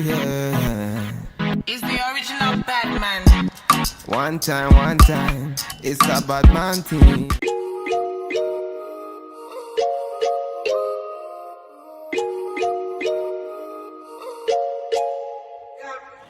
yeah. It's the original Batman. One time, it's a bad man thing.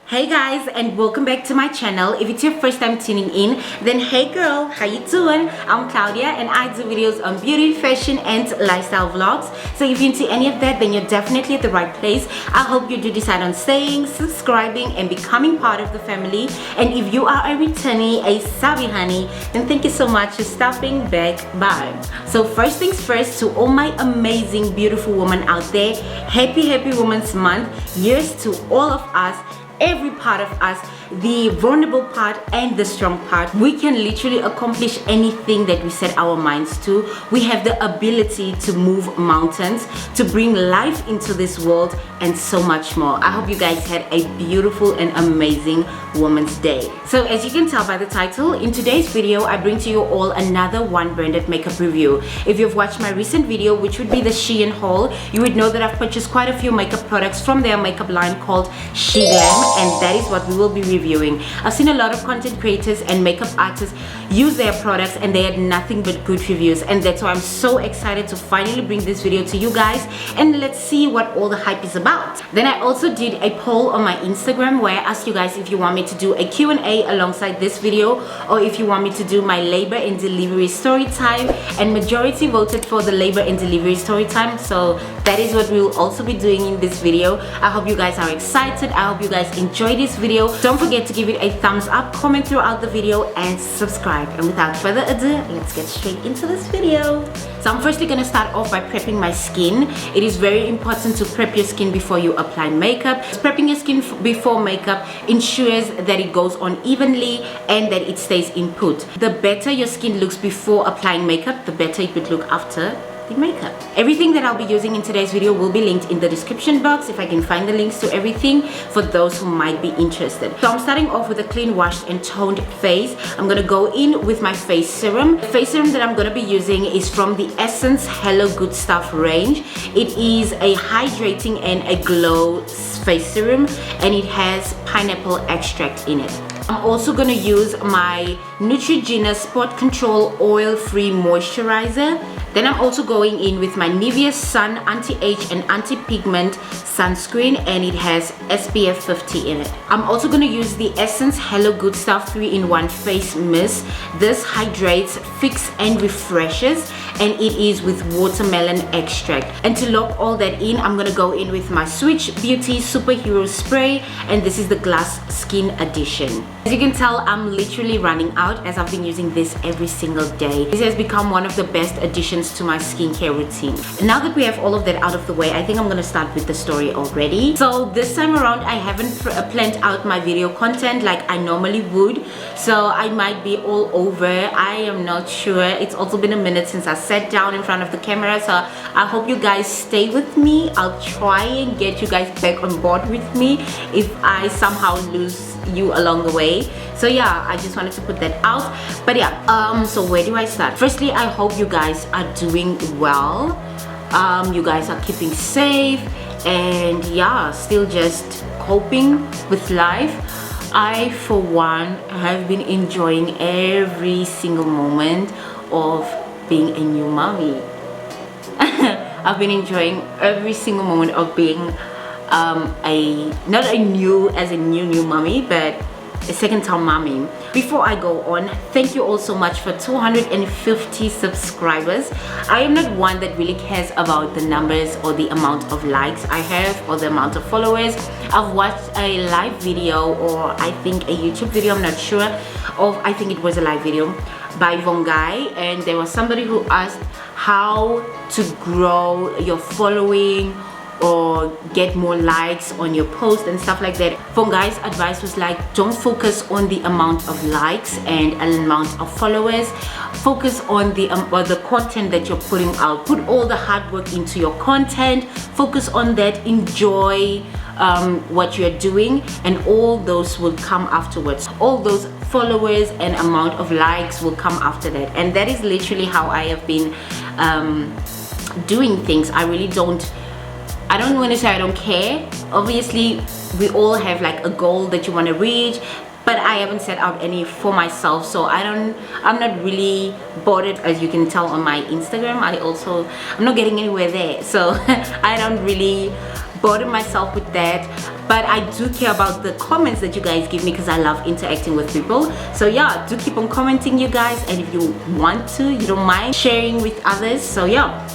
Hey guys, and welcome back to my channel. If it's your first time tuning in, then hey girl, how you doing? I'm Claudia and I do videos on beauty, fashion and lifestyle vlogs. So if you're into any of that, then you're definitely at the right place. I hope you do decide on staying, subscribing and becoming part of the family. And if you are a returnee, a savvy honey, then thank you so much for stopping back by. So first things first, to all my amazing beautiful women out there, happy Women's Month. Here's to all of us, every part of us, the vulnerable part and the strong part. We can literally accomplish anything that we set our minds to. We have the ability to move mountains, to bring life into this world and so much more. I hope you guys had a beautiful and amazing Women's Day. So as you can tell by the title, in today's video I bring to you all another one branded makeup review. If you've watched my recent video, which would be the Shein haul, you would know that I've purchased quite a few makeup products from their makeup line called Sheglam, and that is what we will be reviewing. I've seen a lot of content creators and makeup artists use their products and they had nothing but good reviews, and that's why I'm so excited to finally bring this video to you guys, and let's see what all the hype is about. Then I also did a poll on my Instagram where I asked you guys if you want me to do a Q&A alongside this video, or if you want me to do my Labor and Delivery story time, and majority voted for the Labor and Delivery story time, so that is what we will also be doing in this video. I hope you guys are excited. I hope you guys enjoy this video. Don't forget to give it a thumbs up, comment throughout the video and subscribe. And without further ado, let's get straight into this video. So I'm firstly going to start off by prepping my skin. It is very important to prep your skin before you apply makeup. Prepping your skin before makeup ensures that it goes on evenly and that it stays in put. The better your skin looks before applying makeup, the better it would look after the makeup. Everything that I'll be using in today's video will be linked in the description box if I can find the links to everything for those who might be interested. So I'm starting off with a clean, washed and toned face. I'm gonna go in with my face serum. The face serum that I'm gonna be using is from the Essence Hello Good Stuff range. It is a hydrating and a glow face serum, and it has pineapple extract in it. I'm also gonna use my Neutrogena Spot Control Oil-Free Moisturizer. Then I'm also going in with my Nivea Sun Anti-Age and Anti-Pigment Sunscreen, and it has SPF 50 in it. I'm also going to use the Essence Hello Good Stuff 3-in-1 Face Mist. This hydrates, fixes and refreshes, and it is with watermelon extract. And to lock all that in, I'm going to go in with my Switch Beauty Superhero Spray, and this is the Glass Skin Edition. As you can tell, I'm literally running out as I've been using this every single day. This has become one of the best additions to my skincare routine. And now that we have all of that out of the way, I think I'm gonna start with the story already. So this time around I haven't planned out my video content like I normally would, so I might be all over. I am not sure. It's also been a minute since I sat down in front of the camera, so I hope you guys stay with me. I'll try and get you guys back on board with me if I somehow lose you along the way. So yeah, I just wanted to put that out. But yeah, so where do I start? Firstly, I hope you guys are doing well. You guys are keeping safe, and yeah, still just coping with life. I for one have been enjoying every single moment of being a new mommy. I've been enjoying every single moment of being not a new mommy, but a second time mommy. Before I go on, thank you all so much for 250 subscribers. I am not one that really cares about the numbers or the amount of likes I have or the amount of followers. I've watched a live video, or I think a YouTube video, I'm not sure, I think it was a live video by Vongai, and there was somebody who asked how to grow your following or get more likes on your post and stuff like that. Vongai's advice was like, don't focus on the amount of likes and amount of followers. Focus on the content that you're putting out. Put all the hard work into your content. Focus on that. Enjoy what you're doing, and all those will come afterwards. All those followers and amount of likes will come after that. And that is literally how I have been doing things. I really don't I don't want to say I don't care. Obviously we all have like a goal that you want to reach, but I haven't set out any for myself, so I'm not really bothered. As you can tell on my Instagram, I'm not getting anywhere there, so I don't really bother myself with that. But I do care about the comments that you guys give me because I love interacting with people. So yeah, do keep on commenting, you guys, and if you want to, you don't mind sharing with others. So yeah,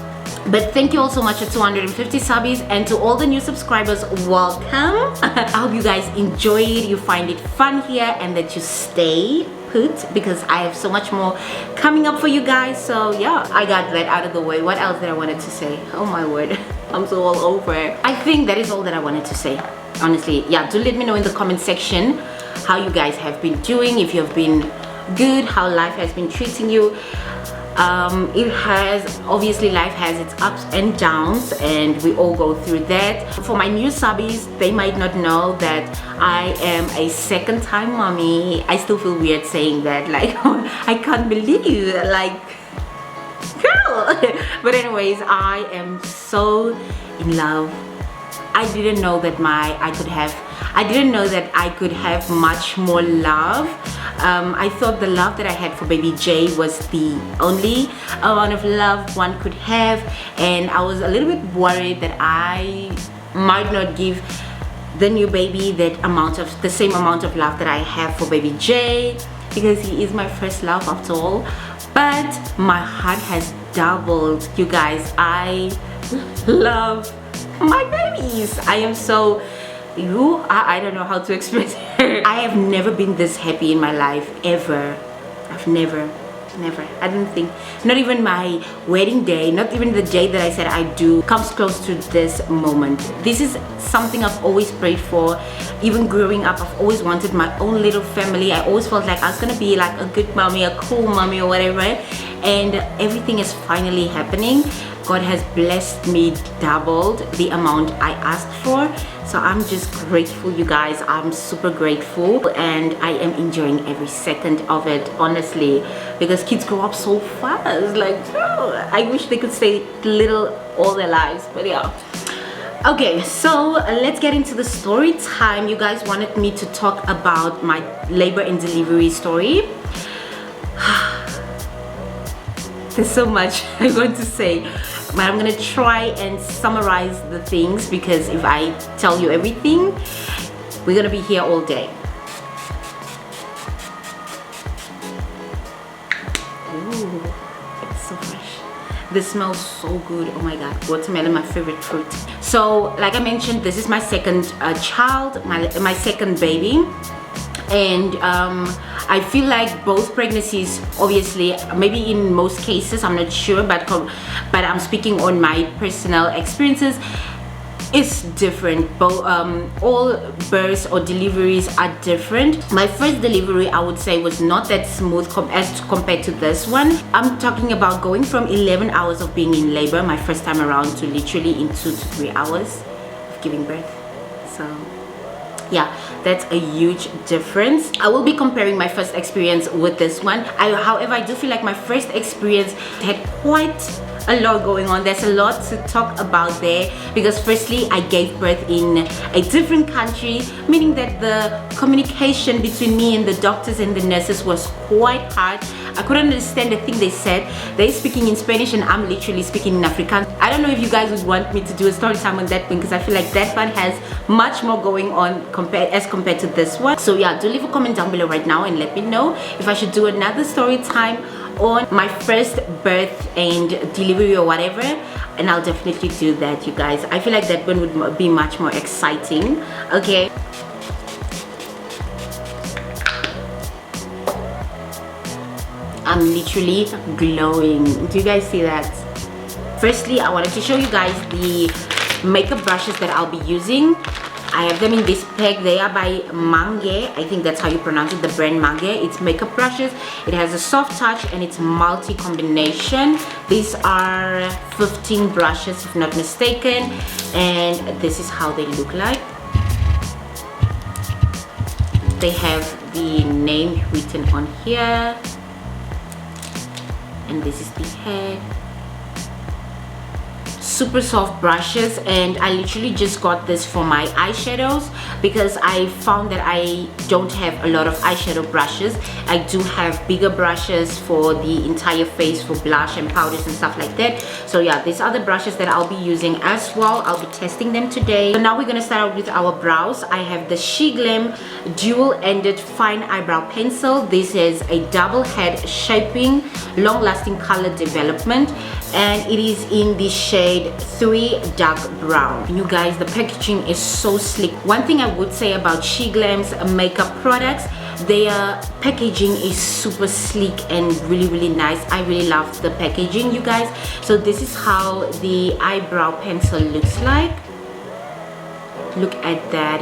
but thank you all so much for 250 subbies, and to all the new subscribers, welcome. I hope you guys enjoy it, you find it fun here, and that you stay put, because I have so much more coming up for you guys. So yeah, I got that out of the way. What else did I wanted to say? Oh my word, I'm so all over it. I think that is all that I wanted to say, honestly. Yeah, do let me know in the comment section how you guys have been doing, if you have been good, how life has been treating you. It has, obviously life has its ups and downs, and we all go through that. For my new subbies, they might not know that I am a second time mommy. I still feel weird saying that, like I can't believe, like, girl. But anyways, I am so in love. I didn't know that I didn't know that I could have much more love. I thought the love that I had for baby J was the only amount of love one could have, and I was a little bit worried that I might not give the new baby the same amount of love that I have for baby J, because he is my first love after all. But my heart has doubled, you guys. I love my babies. I am so I don't know how to express it. I have never been this happy in my life, ever. I've never. I don't think, not even my wedding day, not even the day that I said I do, comes close to this moment. This is something I've always prayed for. Even growing up, I've always wanted my own little family. I always felt like I was gonna be like a good mommy, a cool mommy or whatever, and everything is finally happening. God has blessed me, doubled the amount I asked for. So I'm just grateful, you guys. I'm super grateful, and I am enjoying every second of it, honestly, because kids grow up so fast. Like, oh, I wish they could stay little all their lives, but yeah. Okay, so let's get into the story time. You guys wanted me to talk about my labor and delivery story. There's so much I want to say, but I'm gonna try and summarize the things, because if I tell you everything, we're gonna be here all day. Ooh, it's so fresh. This smells so good. Oh my god, watermelon, my favorite fruit. So like I mentioned, this is my second child, my second baby. And I feel like both pregnancies, obviously, maybe in most cases, I'm not sure, but I'm speaking on my personal experiences, it's different. Both all births or deliveries are different. My first delivery, I would say, was not that smooth as compared to this one. I'm talking about going from 11 hours of being in labor my first time around to literally in 2 to 3 hours of giving birth. So yeah, that's a huge difference. I will be comparing my first experience with this one. However, I do feel like my first experience had quite a lot going on. There's a lot to talk about there, because firstly, I gave birth in a different country, meaning that the communication between me and the doctors and the nurses was quite hard. I couldn't understand the thing they said. They're speaking in Spanish and I'm literally speaking in Afrikaans. I don't know if you guys would want me to do a story time on that one, because I feel like that one has much more going on as compared to this one. So yeah, do leave a comment down below right now and let me know if I should do another story time on my first birth and delivery or whatever, and I'll definitely do that, you guys. I feel like that one would be much more exciting. Okay, I'm literally glowing. Do you guys see that? Firstly, I wanted to show you guys the makeup brushes that I'll be using. I have them in this pack. They are by Mange. I think that's how you pronounce it, the brand Mange. It's makeup brushes. It has a soft touch and it's multi-combination. These are 15 brushes if not mistaken, and this is how they look like. They have the name written on here, and this is the head. super soft brushes, and I literally just got this for my eyeshadows because I found that I don't have a lot of eyeshadow brushes. I do have bigger brushes for the entire face for blush and powders and stuff like that. So yeah, these are the brushes that I'll be using as well. I'll be testing them today. So now we're gonna start out with our brows. I have the Sheglam dual-ended fine eyebrow pencil. This is a double head shaping long-lasting color development, and it is in the shade 3 dark brown. You guys, the packaging is so sleek. One thing I would say about Sheglam's makeup products, their packaging is super sleek and really nice. I really love the packaging, you guys. So this is how the eyebrow pencil looks like. Look at that.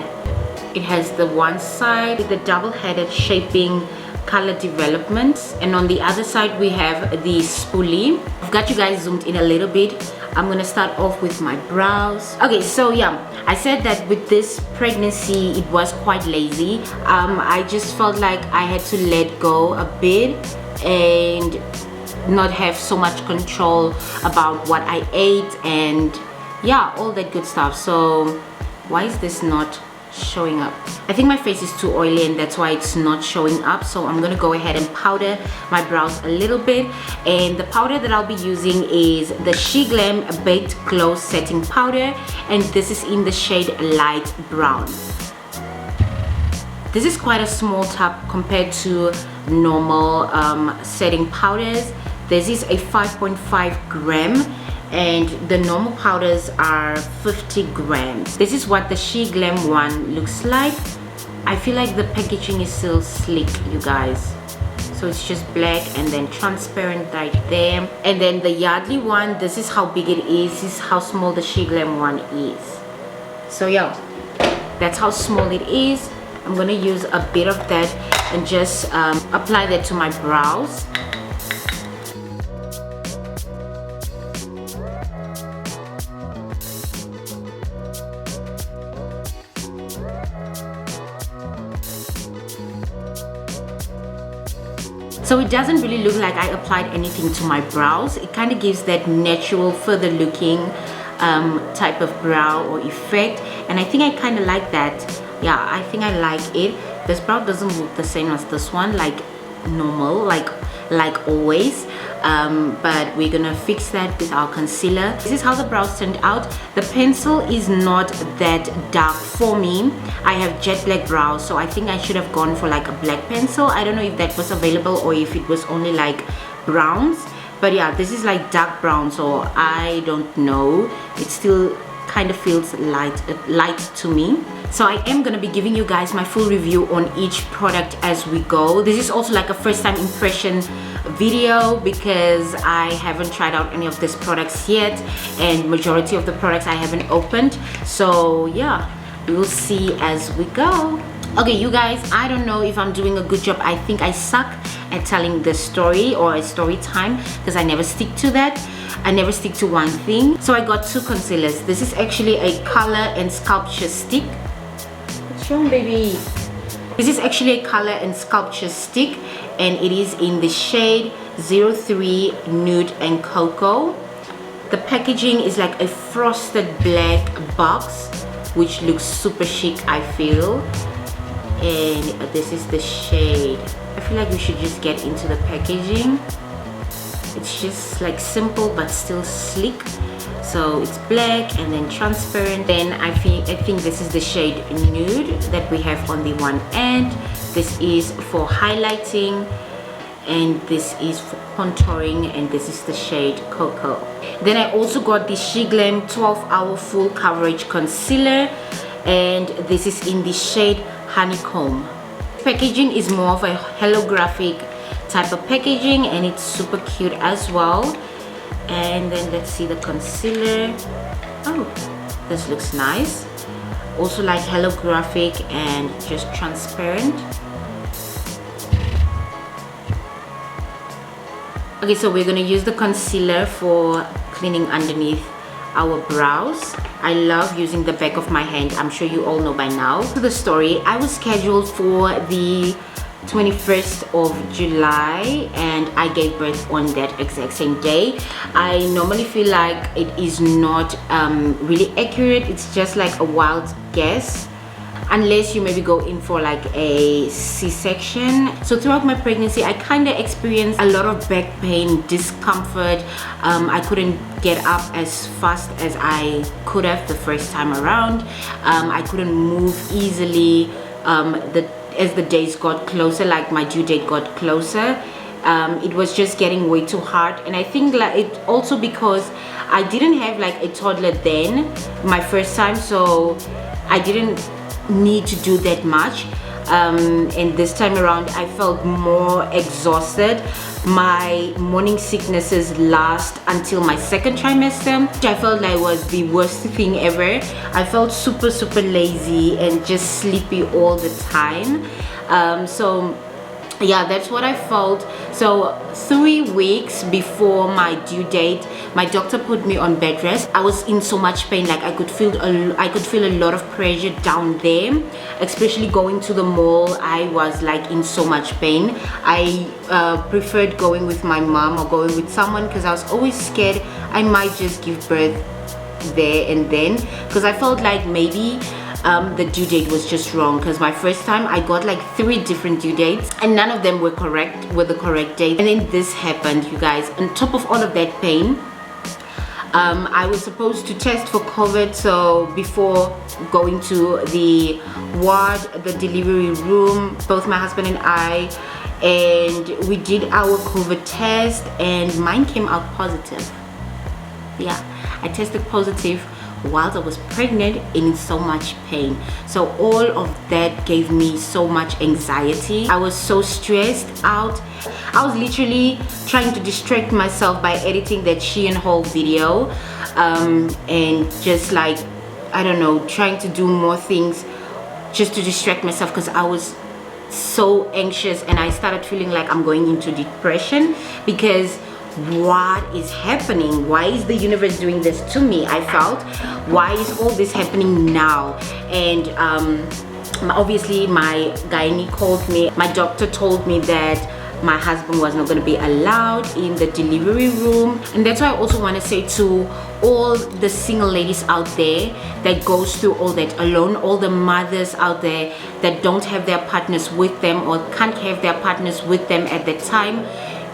It has the one side with the double-headed shaping color developments, and on the other side we have the spoolie. I've got you guys zoomed in a little bit. I'm gonna start off with my brows. Okay, so yeah, I said that with this pregnancy it was quite lazy. I just felt like I had to let go a bit and not have so much control about what I ate and yeah, all that good stuff. So why is this not showing up? I think my face is too oily and that's why it's not showing up. So I'm gonna go ahead and powder my brows a little bit, and the powder that I'll be using is the Sheglam Baked Glow Setting Powder, and this is in the shade light brown. This is quite a small tub compared to normal setting powders. This is a 5.5 gram and the normal powders are 50 grams. This is what the Sheglam one looks like. I feel like the packaging is still sleek, you guys. So it's just black and then transparent right there. And then the Yardley one, this is how big it is. This is how small the Sheglam one is. So yeah, that's how small it is. I'm gonna use a bit of that and just apply that to my brows. So it doesn't really look like I applied anything to my brows. It kind of gives that natural, further looking type of brow or effect, and I think I kind of like that. Yeah, I think I like it. This brow doesn't look the same as this one, like normal, like always. But we're gonna fix that with our concealer. This is how the brows turned out. The pencil is not that dark for me. I have jet black brows, so I think I should have gone for like a black pencil. I don't know if that was available or if it was only like browns, but yeah, this is like dark brown, so I don't know. It still kind of feels light to me. So I am gonna be giving you guys my full review on each product as we go. This is also like a first time impression video because I haven't tried out any of these products yet, and majority of the products I haven't opened. So yeah, we will see as we go. Okay, you guys, I don't know if I'm doing a good job. I think I suck at telling the story or a story time because I never stick to that. I never stick to one thing. So I got two concealers. This is actually a color and sculpture stick. What's wrong, baby? This is actually a color and sculpture stick, and it is in the shade 03 Nude and Cocoa. The packaging is like a frosted black box, which looks super chic, I feel. And this is the shade. I feel like we should just get into the packaging. It's just like simple but still sleek. So it's black and then transparent. Then I think this is the shade Nude that we have on the one end. This is for highlighting, and this is for contouring, and this is the shade Cocoa. Then I also got the Sheglam 12-hour full coverage concealer, and this is in the shade Honeycomb. Packaging is more of a holographic type of packaging, and it's super cute as well. And then let's see the concealer. Oh, this looks nice. Also like holographic and just transparent. Okay, so we're gonna use the concealer for cleaning underneath our brows. I love using the back of my hand. I'm sure you all know by now. To the story, I was scheduled for the 21st of July, and I gave birth on that exact same day. I normally feel like it is not really accurate. It's just like a wild guess, unless you maybe go in for like a C-section. So throughout my pregnancy, I kind of experienced a lot of back pain, discomfort. I couldn't get up as fast as I could have the first time around. I couldn't move easily. As the days got closer, like my due date got closer, it was just getting way too hard. And I think like it also because I didn't have like a toddler then, my first time, so I didn't need to do that much. And this time around I felt more exhausted. My morning sicknesses last until my second trimester, which I felt like was the worst thing ever. I felt super lazy and just sleepy all the time. So yeah, that's what I felt. So 3 weeks before my due date, my doctor put me on bed rest. I was in so much pain, like I could feel a lot of pressure down there, especially going to the mall. I was like in so much pain. I preferred going with my mom or going with someone because I was always scared I might just give birth there and then, because I felt like maybe the due date was just wrong, because my first time I got like 3 different due dates and none of them were the correct date. And then this happened, you guys. On top of all of that pain, I was supposed to test for COVID, so before going to the ward, the delivery room, both my husband and I, and we did our COVID test and mine came out positive. Yeah, I tested positive whilst I was pregnant and in so much pain. So all of that gave me so much anxiety. I was so stressed out. I was literally trying to distract myself by editing that Shein haul video, and just like, I don't know, trying to do more things just to distract myself, because I was so anxious and I started feeling like I'm going into depression, because what is happening? Why is the universe doing this to me? I felt, why is all this happening now? And obviously my gynae called me. My doctor told me that my husband was not going to be allowed in the delivery room. And that's why I also want to say to all the single ladies out there that goes through all that alone, all the mothers out there that don't have their partners with them or can't have their partners with them at that time,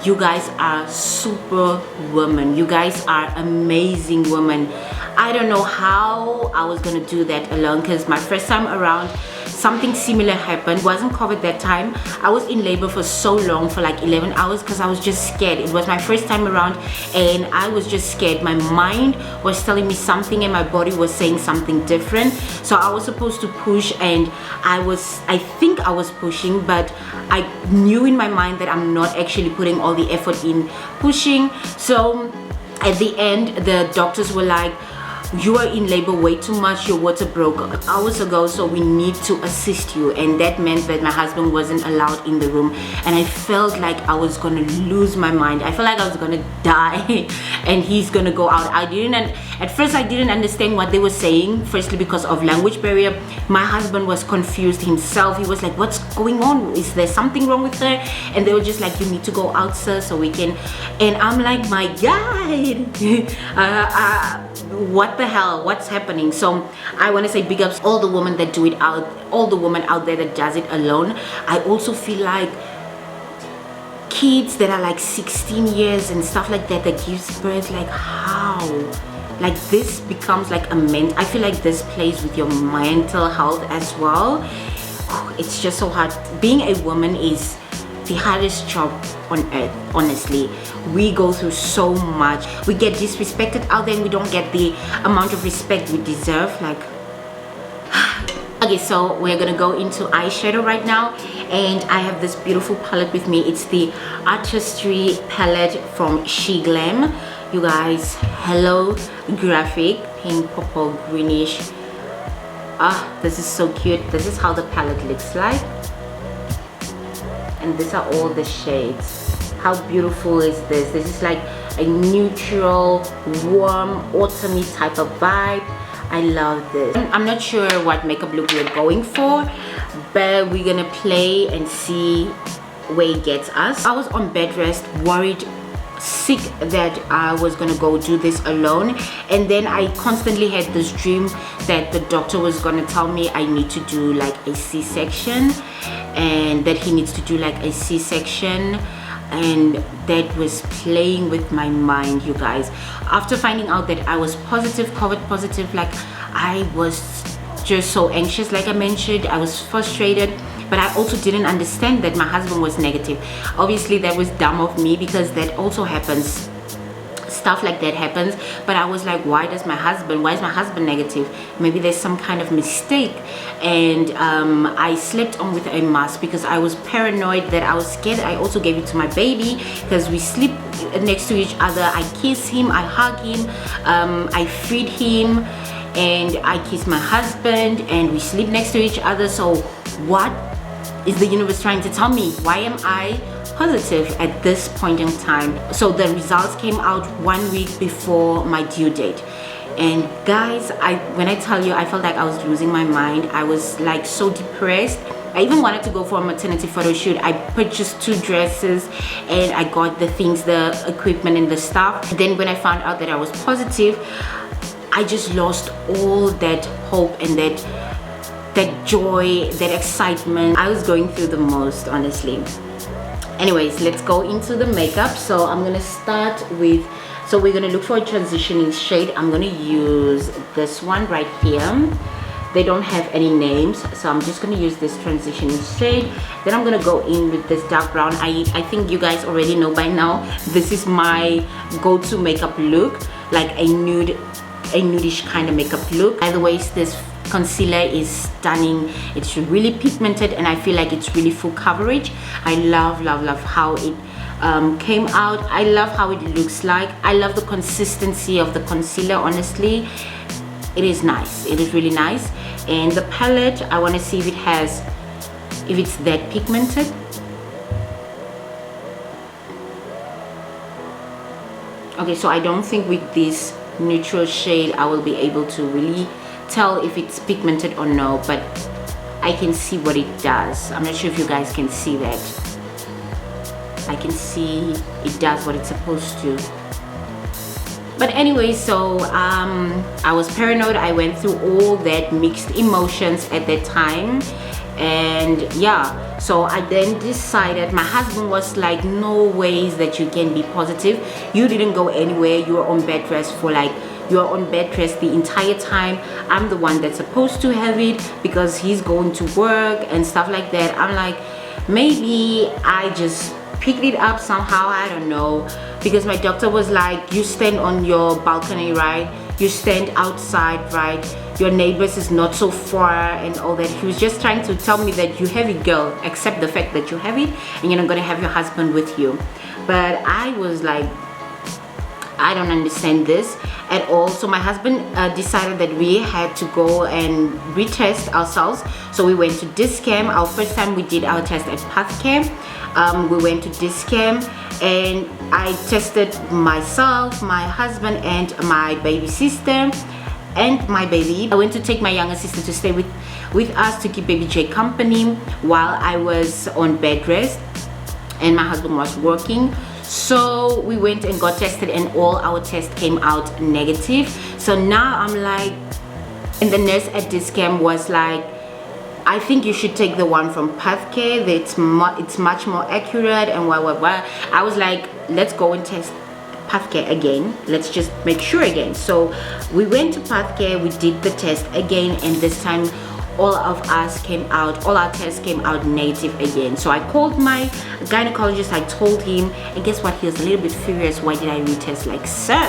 you guys are super women. You guys are amazing women. I don't know how I was gonna do that alone, because my first time around something similar happened. It wasn't COVID that time. I was in labor for so long, for like 11 hours, because I was just scared. It was my first time around and I was just scared. My mind was telling me something and my body was saying something different. So I was supposed to push, and I think I was pushing, but I knew in my mind that I'm not actually putting all the effort in pushing. So at the end, the doctors were like, you are in labor way too much, your water broke hours ago, so we need to assist you. And that meant that my husband wasn't allowed in the room, and I felt like I was gonna lose my mind. I felt like I was gonna die and he's gonna go out. At first I didn't understand what they were saying, firstly because of language barrier. My husband was confused himself. He was like, what's going on? Is there something wrong with her? And they were just like, you need to go out, sir, so we can. And I'm like, my God, what the hell, what's happening? So I want to say big ups all the women that do it out, all the women out there that does it alone. I also feel like kids that are like 16 years and stuff like that gives birth, like how, like this becomes like I feel like this plays with your mental health as well. It's just so hard. Being a woman is the hardest job on earth, honestly. We go through so much. We get disrespected out there and we don't get the amount of respect we deserve. Like, okay, so we're gonna go into eyeshadow right now, and I have this beautiful palette with me. It's the Artistry palette from Sheglam. You guys, hello graphic, pink, purple, greenish. This is so cute. This is how the palette looks like, and these are all the shades. How beautiful is this? This is like a neutral, warm, autumny type of vibe. I love this. I'm not sure what makeup look we're going for, but we're gonna play and see where it gets us. I was on bed rest, worried, sick that I was gonna go do this alone, and then I constantly had this dream that the doctor was gonna tell me I need to do like a C-section, and that he needs to do like a C-section, and that was playing with my mind, you guys. After finding out that I was positive, COVID positive, like I was just so anxious. Like I mentioned, I was frustrated, but I also didn't understand that my husband was negative. Obviously that was dumb of me, because that also happens, stuff like that happens. But I was like, why is my husband negative? Maybe there's some kind of mistake. And I slept on with a mask because I was paranoid, that I was scared. I also gave it to my baby because we sleep next to each other. I kiss him, I hug him, I feed him, and I kiss my husband, and we sleep next to each other. So what is the universe trying to tell me? Why am I positive at this point in time? So the results came out 1 week before my due date, and guys, when I tell you, I felt like I was losing my mind. I was like so depressed. I even wanted to go for a maternity photo shoot. I purchased 2 dresses, and I got the things, the equipment and the stuff. Then when I found out that I was positive, I just lost all that hope and that joy, that excitement. I was going through the most, honestly. Anyways, let's go into the makeup. So I'm gonna start with, so we're gonna look for a transitioning shade. I'm gonna use this one right here. They don't have any names, so I'm just gonna use this transitioning shade. Then I'm gonna go in with this dark brown. I think you guys already know by now, this is my go-to makeup look, like a nudish kind of makeup look. By the way, this concealer is stunning. It's really pigmented, and I feel like it's really full coverage. I love how it came out. I love how it looks like. I love the consistency of the concealer, honestly. It is nice. It is really nice. And the palette, I want to see if it's that pigmented. Okay, so I don't think with this neutral shade I will be able to really tell if it's pigmented or no, but I can see what it does. I'm not sure if you guys can see that. I can see it does what it's supposed to. But anyway, so I was paranoid. I went through all that mixed emotions at that time, and yeah, so I then decided, my husband was like, no ways that you can be positive. You didn't go anywhere. You were on bed rest for like, you're on bed rest the entire time. I'm the one that's supposed to have it because he's going to work and stuff like that. I'm like, maybe I just picked it up somehow, I don't know, because my doctor was like, you stand on your balcony, right? You stand outside, right? Your neighbors is not so far and all that. He was just trying to tell me that you have it, girl, accept the fact that you have it, and you're not gonna have your husband with you. But I was like, I don't understand this at all. So my husband decided that we had to go and retest ourselves. So we went to Dischem. Our first time we did our test at Pathcare. We went to Dischem, and I tested myself, my husband, and my baby sister and my baby. I went to take my younger sister to stay with us to keep baby J company while I was on bed rest and my husband was working. So we went and got tested, and all our tests came out negative. So now I'm like, and the nurse at Dischem was like, I think you should take the one from Pathcare. It's much more accurate and blah. I was like, let's go and test Pathcare again. Let's just make sure again. So we went to Pathcare, we did the test again, and this time all of us came out, all our tests came out negative again. So I called my gynecologist, I told him, and guess what? He was a little bit furious. Why did I retest? Like, sir,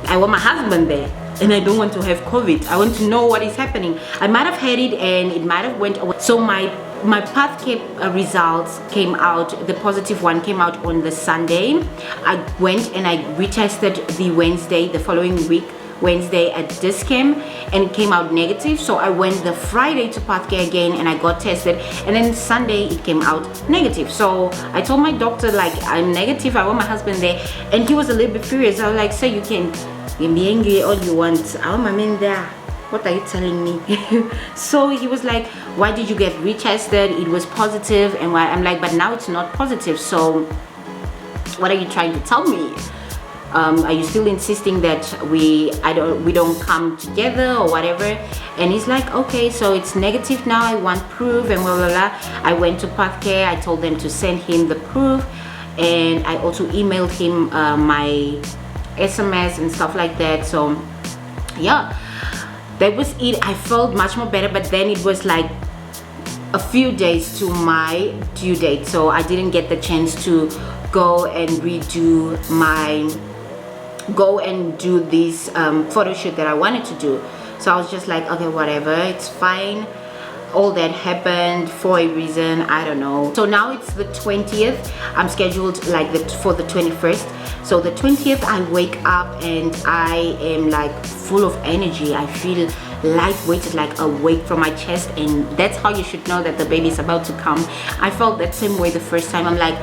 I want my husband there, and I don't want to have COVID. I want to know what is happening. I might have had it and it might have went away. So my Pathcare results came out, the positive one came out on the Sunday. I went and I retested the following week, Wednesday at Dischem, and it came out negative. So I went the Friday to Pathcare again and I got tested, and then Sunday it came out negative. So I told my doctor, like, I'm negative, I want my husband there, and he was a little bit furious. I was like, sir, you can be angry all you want, I want my man there. what are you telling me? So he was like, why did you get retested? It was positive. And why? I'm like, but now it's not positive, so what are you trying to tell me? Are you still insisting that we don't come together or whatever? And he's like, okay, so it's negative now, I want proof and blah blah blah. I went to Pathcare, I told them to send him the proof, and I also emailed him my SMS and stuff like that. So yeah, that was it. I felt much more better, but then it was like a few days to my due date, so I didn't get the chance to go and do this photo shoot that I wanted to do. So I was just like, okay, whatever, it's fine. All that happened for a reason, I don't know. So now it's the 20th. I'm scheduled like for the 21st. So the 20th, I wake up and I am like full of energy. I feel lightweight, like a weight from my chest, and that's how you should know that the baby is about to come. I felt that same way the first time. I'm like,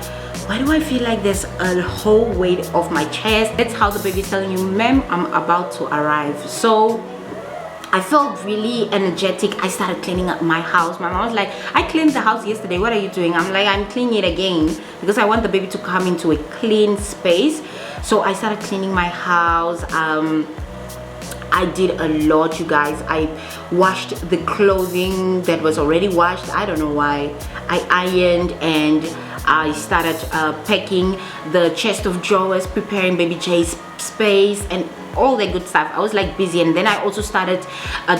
why do I feel like there's a whole weight off my chest? That's how the baby is telling you, ma'am, I'm about to arrive. So I felt really energetic. I started cleaning up my house. My mom was like, I cleaned the house yesterday, what are you doing? I'm like, I'm cleaning it again because I want the baby to come into a clean space. So I started cleaning my house. I did a lot, you guys. I washed the clothing that was already washed. I don't know why. I ironed, and I started packing the chest of drawers, preparing baby Jay's space and all that good stuff. I was like busy, and then I also started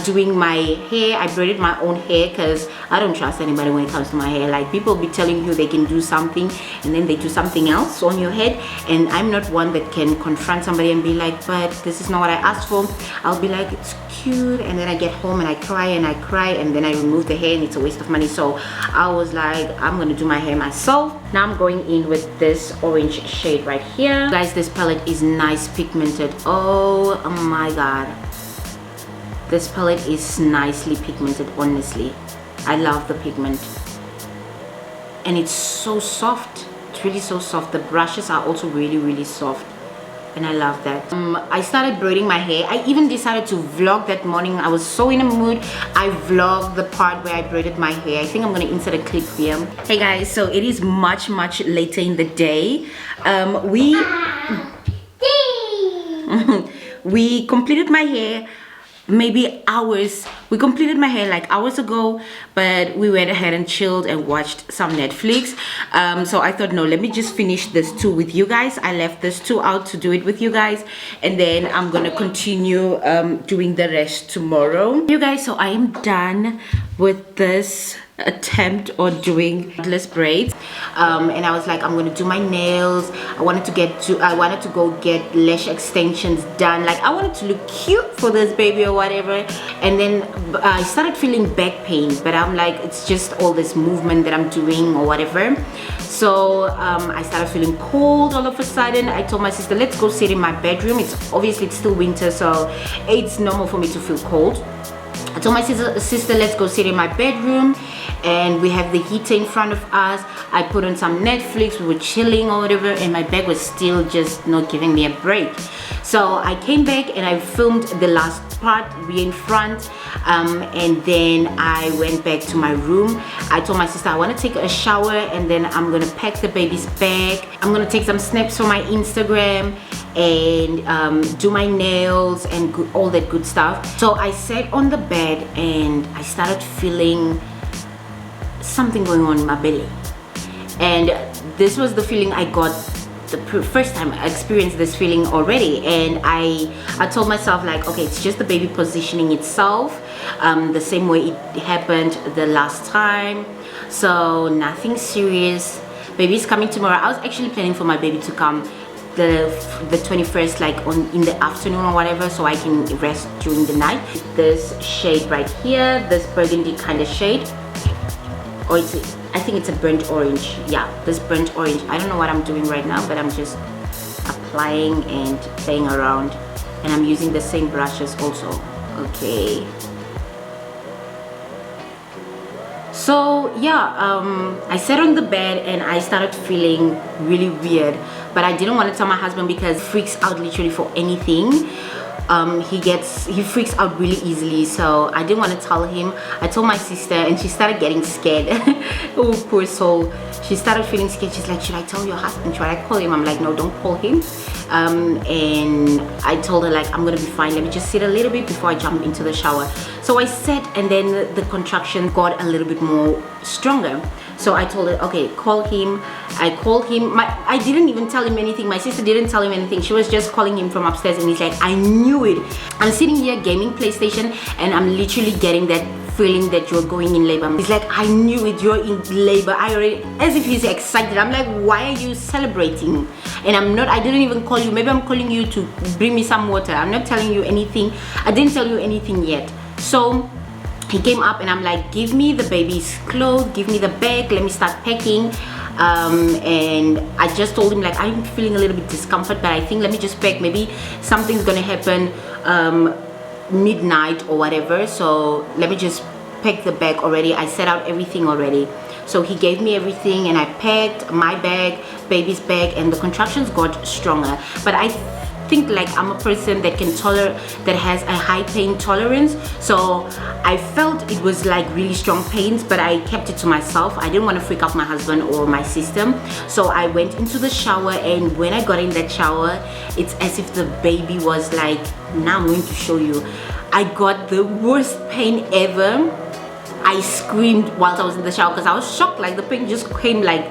doing my hair. I braided my own hair because I don't trust anybody when it comes to my hair. Like, people be telling you they can do something and then they do something else on your head, and I'm not one that can confront somebody and be like, but this is not what I asked for. I'll be like, it's cute, and then I get home and I cry and I cry, and then I remove the hair and it's a waste of money. So I was like, I'm gonna do my hair myself. Now I'm going in with this orange shade right here. Guys, this palette is nice pigmented. Oh my god, this palette is nicely pigmented. Honestly, I love the pigment, and it's so soft. It's really so soft. The brushes are also really soft, and I love that. I started braiding my hair. I even decided to vlog that morning. I was so in a mood. I vlogged the part where I braided my hair. I think I'm gonna insert a clip here. Hey guys, so it is much later in the day. We completed my hair maybe hours. We completed my hair like hours ago, but we went ahead and chilled and watched some Netflix. So I thought, no, let me just finish this too with you guys. I left this too out to do it with you guys, and then I'm gonna continue doing the rest tomorrow, you guys. So I am done with this attempt on doing endless braids, and I was like, I'm gonna do my nails. I wanted to go get lash extensions done. Like, I wanted to look cute for this baby or whatever. And then I started feeling back pain, but I'm like, it's just all this movement that I'm doing or whatever. So I started feeling cold all of a sudden. I told my sister, let's go sit in my bedroom. It's still winter, so it's normal for me to feel cold. I told my sister, let's go sit in my bedroom, and we have the heater in front of us. I put on some Netflix, we were chilling or whatever, and my back was still just not giving me a break. So I came back and I filmed the last part, we in front, and then I went back to my room. I told my sister I want to take a shower, and then I'm gonna pack the baby's bag. I'm gonna take some snaps for my Instagram and do my nails and all that good stuff. So I sat on the bed and I started feeling something going on in my belly, and this was the feeling I got the first time I experienced this feeling already. And I told myself, like, okay, it's just the baby positioning itself, the same way it happened the last time, so nothing serious. Baby's coming tomorrow. I was actually planning for my baby to come the 21st, like in the afternoon or whatever, so I can rest during the night. This shade right here, this burgundy kind of shade, or I think it's a burnt orange. Yeah, this burnt orange. I don't know what I'm doing right now, but I'm just applying and playing around, and I'm using the same brushes also. Okay, so yeah, I sat on the bed and I started feeling really weird, but I didn't want to tell my husband because he freaks out literally for anything. he freaks out really easily. So I didn't want to tell him. I told my sister, and she started getting scared. Oh, poor soul. She started feeling scared. She's like, should I tell your husband? Should I call him? I'm like, no, don't call him. And I told her, like, I'm gonna be fine, let me just sit a little bit before I jump into the shower. So I sat, and then the contraction got a little bit more stronger. So I told her, okay, call him. I called him. I didn't even tell him anything. My sister didn't tell him anything. She was just calling him from upstairs, and he's like, I knew it. I'm sitting here gaming PlayStation, and I'm literally getting that feeling that you're going in labor. He's like, I knew it, you're in labor. I already, as if he's excited. I'm like, why are you celebrating? And I'm not, I didn't even call you. Maybe I'm calling you to bring me some water. I'm not telling you anything. I didn't tell you anything yet. So he came up, and I'm like, give me the baby's clothes, give me the bag, let me start packing. And I just told him, like, I'm feeling a little bit discomfort, but I think let me just pack. Maybe something's gonna happen midnight or whatever, so let me just pack the bag already. I set out everything already. So he gave me everything, and I packed my bag, baby's bag, and the contractions got stronger. But I think, like, I'm a person that can tolerate, that has a high pain tolerance. So I felt it was like really strong pains, but I kept it to myself. I didn't want to freak out my husband or my sister. So I went into the shower, and when I got in that shower, it's as if the baby was like, now I'm going to show you. I got the worst pain ever. I screamed while I was in the shower because I was shocked. Like, the pain just came like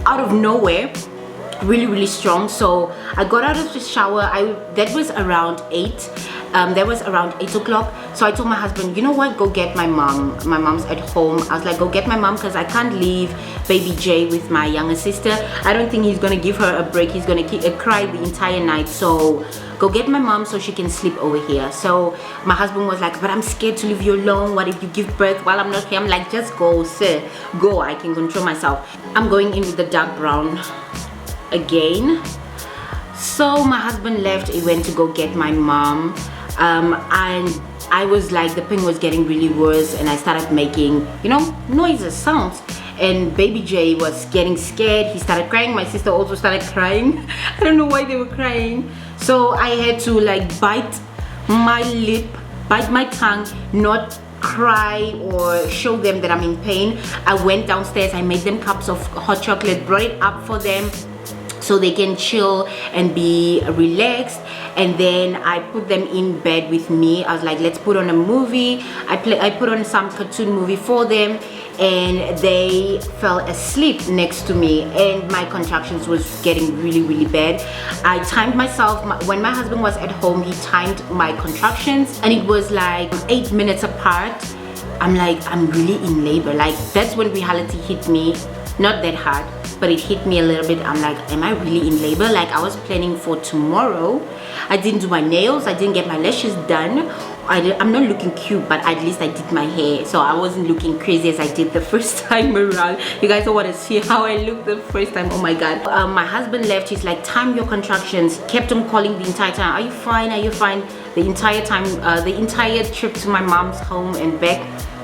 out of nowhere, really strong. So I got out of the shower. That was around 8. That was around 8 o'clock. So I told my husband, you know what, go get my mom. My mom's at home. I was like, go get my mom, because I can't leave baby Jay with my younger sister. I don't think he's gonna give her a break. He's gonna cry the entire night. So go get my mom so she can sleep over here. So my husband was like, but I'm scared to leave you alone. What if you give birth while I'm not here? I'm like, just go, sir, go. I can control myself. I'm going in with the dark brown again. So my husband left. He went to go get my mom, and I was like, the pain was getting really worse, and I started making, you know, noises, sounds, and baby Jay was getting scared. He started crying. My sister also started crying. I don't know why they were crying. So I had to, like, bite my lip, bite my tongue, not cry or show them that I'm in pain. I went downstairs. I made them cups of hot chocolate, brought it up for them so they can chill and be relaxed. And then I put them in bed with me. I was like, let's put on a movie. I put on some cartoon movie for them, and they fell asleep next to me, and my contractions was getting really bad. I timed myself. When my husband was at home, he timed my contractions, and it was like 8 minutes apart. I'm like, I'm really in labor. Like, that's when reality hit me. Not that hard, but it hit me a little bit. I'm like, am I really in labor? Like, I was planning for tomorrow. I didn't do my nails. I didn't get my lashes done. I'm not looking cute, but at least I did my hair, so I wasn't looking crazy as I did the first time around. You guys don't want to see how I looked the first time. Oh my god. My husband left. He's like, time your contractions. Kept on calling the entire time. Are you fine? Are you fine? The entire time, the entire trip to my mom's home and back,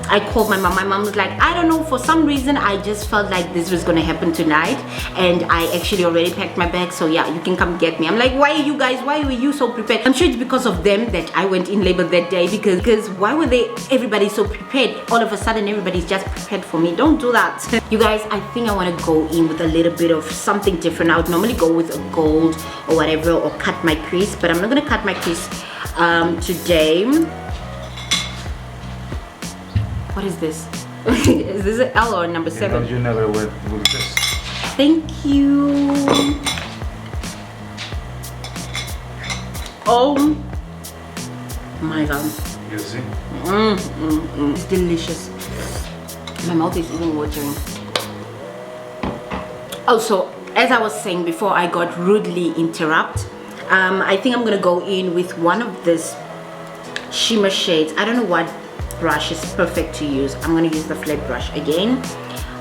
I called my mom. My mom was like, I don't know, for some reason I just felt like this was gonna happen tonight, and I actually already packed my bag, so yeah, you can come get me. I'm like, why were you so prepared? I'm sure it's because of them that I went in labor that day, because why were everybody so prepared? All of a sudden everybody's just prepared for me. Don't do that. You guys, I think I want to go in with a little bit of something different. I would normally go with a gold or whatever, or cut my crease, but I'm not gonna cut my crease today. What is this? Is this an L or number 7? You never went with this. Thank you. Oh my god. You see? It's delicious. My mouth is even watering. Also, as I was saying before, I got rudely interrupted. I think I'm gonna go in with one of this shimmer shades. I don't know what brush is perfect to use. I'm gonna use the flat brush again.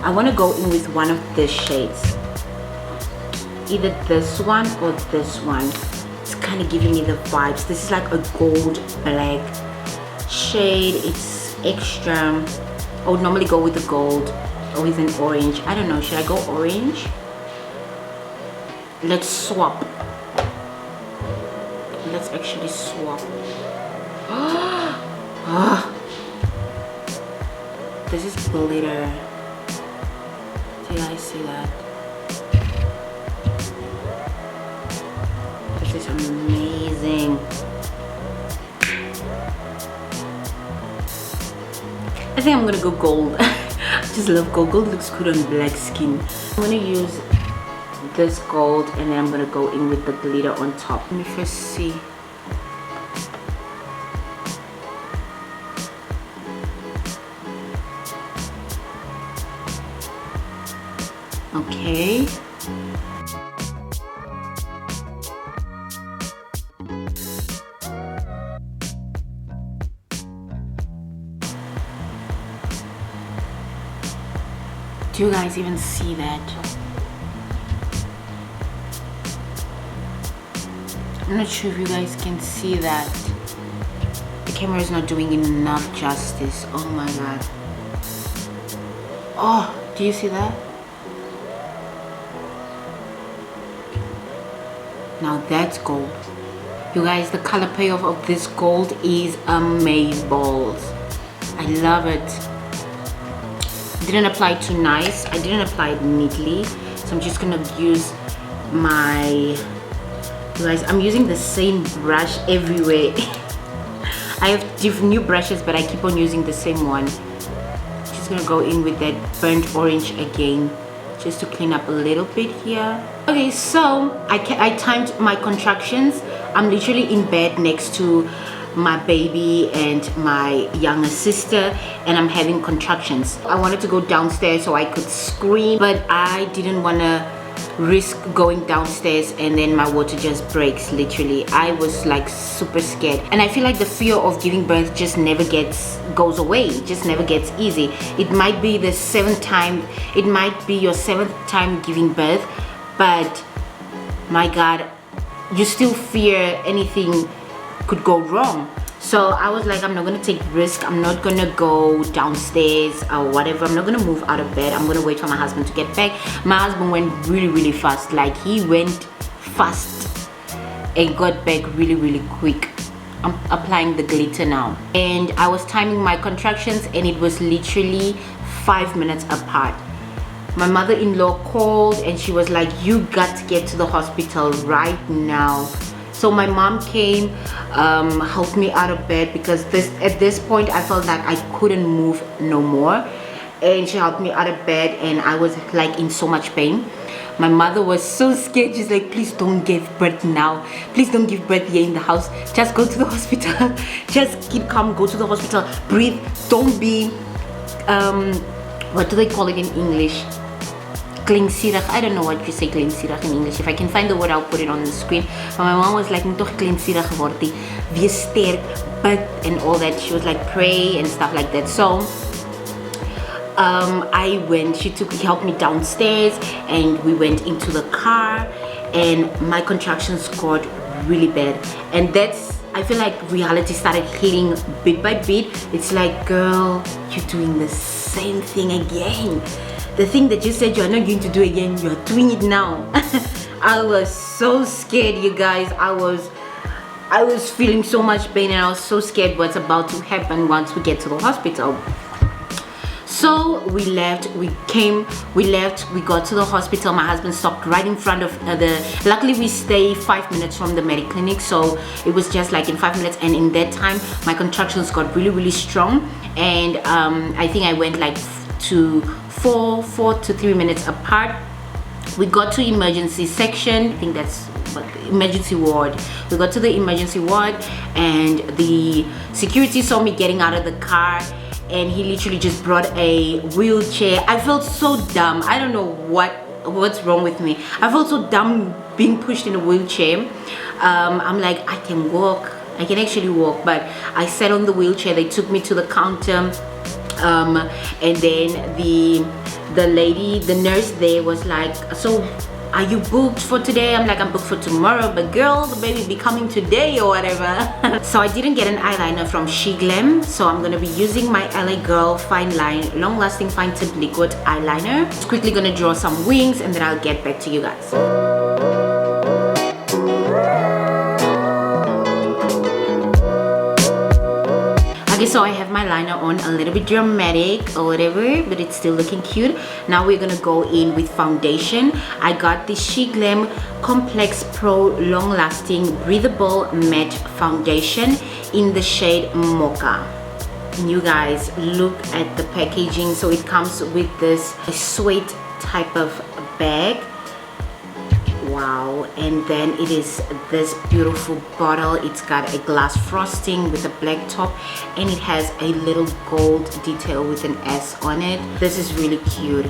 I want to go in with one of these shades, either this one or this one. It's kind of giving me the vibes. This is like a gold black shade. It's extra. I would normally go with the gold or with an orange. I don't know, should I go orange? Let's swap. Let's actually swap. Oh, this is glitter. Do you guys see that? This is amazing. I think I'm gonna go gold. I just love gold. Gold looks good on black skin. I'm gonna use this gold and then I'm gonna go in with the glitter on top. Let me first see. Okay. Do you guys even see that? I'm not sure if you guys can see that. The camera is not doing enough justice. Oh my god. Oh, do you see that? Now that's gold. You guys, the color payoff of this gold is amazing. I love it. Didn't apply too nice. I didn't apply it neatly. So I'm just gonna use my, you guys, I'm using the same brush everywhere. I have new brushes, but I keep on using the same one. Just gonna go in with that burnt orange again, just to clean up a little bit here. Okay, so I timed my contractions. I'm literally in bed next to my baby and my younger sister, and I'm having contractions. I wanted to go downstairs so I could scream, but I didn't want to risk going downstairs and then my water just breaks. Literally, I was like super scared, and I feel like the fear of giving birth just never goes away. It just never gets easy. It might be the 7th time, it might be your 7th time giving birth, but my god, you still fear anything could go wrong. So I was like, I'm not gonna take risk. I'm not gonna go downstairs or whatever. I'm not gonna move out of bed. I'm gonna wait for my husband to get back. My husband went really fast. Like, he went fast and got back really quick. I'm applying the glitter now, and I was timing my contractions, and it was literally 5 minutes apart. My mother-in-law called and she was like, you got to get to the hospital right now. So my mom came, helped me out of bed, because at this point I felt like I couldn't move no more, and she helped me out of bed, and I was like in so much pain. My mother was so scared. She's like, please don't give birth now, please don't give birth here in the house, just go to the hospital. Just keep calm, go to the hospital, breathe, don't be what do they call it in English? Kleinzierig. I don't know what you say kleinzierig in English. If I can find the word, I'll put it on the screen. But my mom was like, moet toch kleinzierig geword, wees sterk, bid and all that. She was like, pray and stuff like that. So I went, she helped me downstairs, and we went into the car, and my contractions got really bad. And that's, I feel like reality started hitting bit by bit. It's like, girl, you're doing the same thing again. The thing that you said you're not going to do again, you're doing it now. I was so scared, you guys. I was feeling so much pain, and I was so scared what's about to happen once we get to the hospital. So we left, we got to the hospital. My husband stopped right in front of luckily we stay 5 minutes from the Mediclinic, so it was just like in 5 minutes, and in that time my contractions got really strong, and I think I went like to 4 to 3 minutes apart. We got to emergency section. I think that's what, emergency ward. We got to the emergency ward, and the security saw me getting out of the car, and he literally just brought a wheelchair. I felt so dumb. I don't know what's wrong with me. I felt so dumb being pushed in a wheelchair. I'm like, I can walk. I can actually walk, but I sat on the wheelchair. They took me to the counter. And then the lady, the nurse there was like, so are you booked for today? I'm like, I'm booked for tomorrow, but girl, the baby be coming today or whatever. So I didn't get an eyeliner from Sheglam, so I'm gonna be using my LA Girl Fine Line Long Lasting Fine Tip Liquid Eyeliner. Just quickly gonna draw some wings, and then I'll get back to you guys. Okay, so I have my liner on, a little bit dramatic or whatever, but it's still looking cute. Now we're gonna go in with foundation. I got the Sheglam Complex Pro Long Lasting Breathable Matte Foundation in the shade Mocha. And you guys, look at the packaging. So it comes with this suede type of bag. Wow. And then it is this beautiful bottle. It's got a glass frosting with a black top, and it has a little gold detail with an S on it. This is really cute.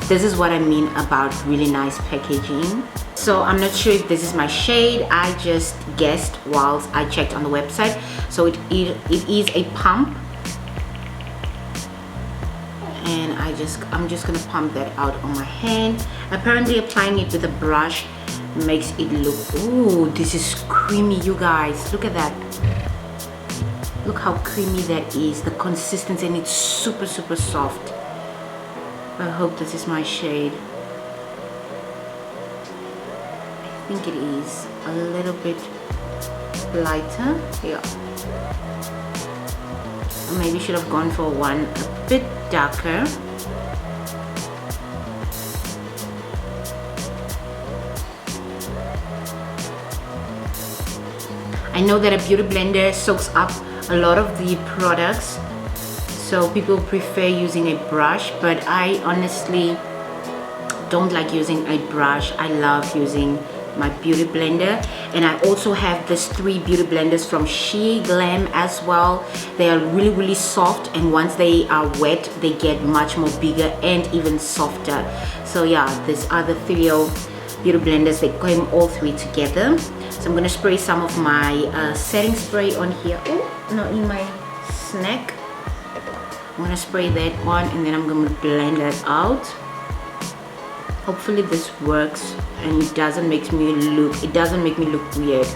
This is what I mean about really nice packaging. So I'm not sure if this is my shade. I just guessed whilst I checked on the website. So it is a pump, and I'm just gonna pump that out on my hand. Apparently applying it with a brush makes it look, ooh, this is creamy, you guys. Look at that. Look how creamy that is, the consistency, and it's super soft. I hope this is my shade. I think it is a little bit lighter. Yeah, I maybe should have gone for one a bit darker. I know that a beauty blender soaks up a lot of the products, so people prefer using a brush, but I honestly don't like using a brush. I love using my beauty blender. And I also have these 3 beauty blenders from Sheglam as well. They are really soft, and once they are wet they get much more bigger and even softer. So yeah, these are the 3 beauty blenders. They came all 3 together. So I'm gonna spray some of my setting spray on here. Oh, not in my snack. I'm gonna spray that on, and then I'm gonna blend that out. Hopefully this works and it doesn't make me look weird.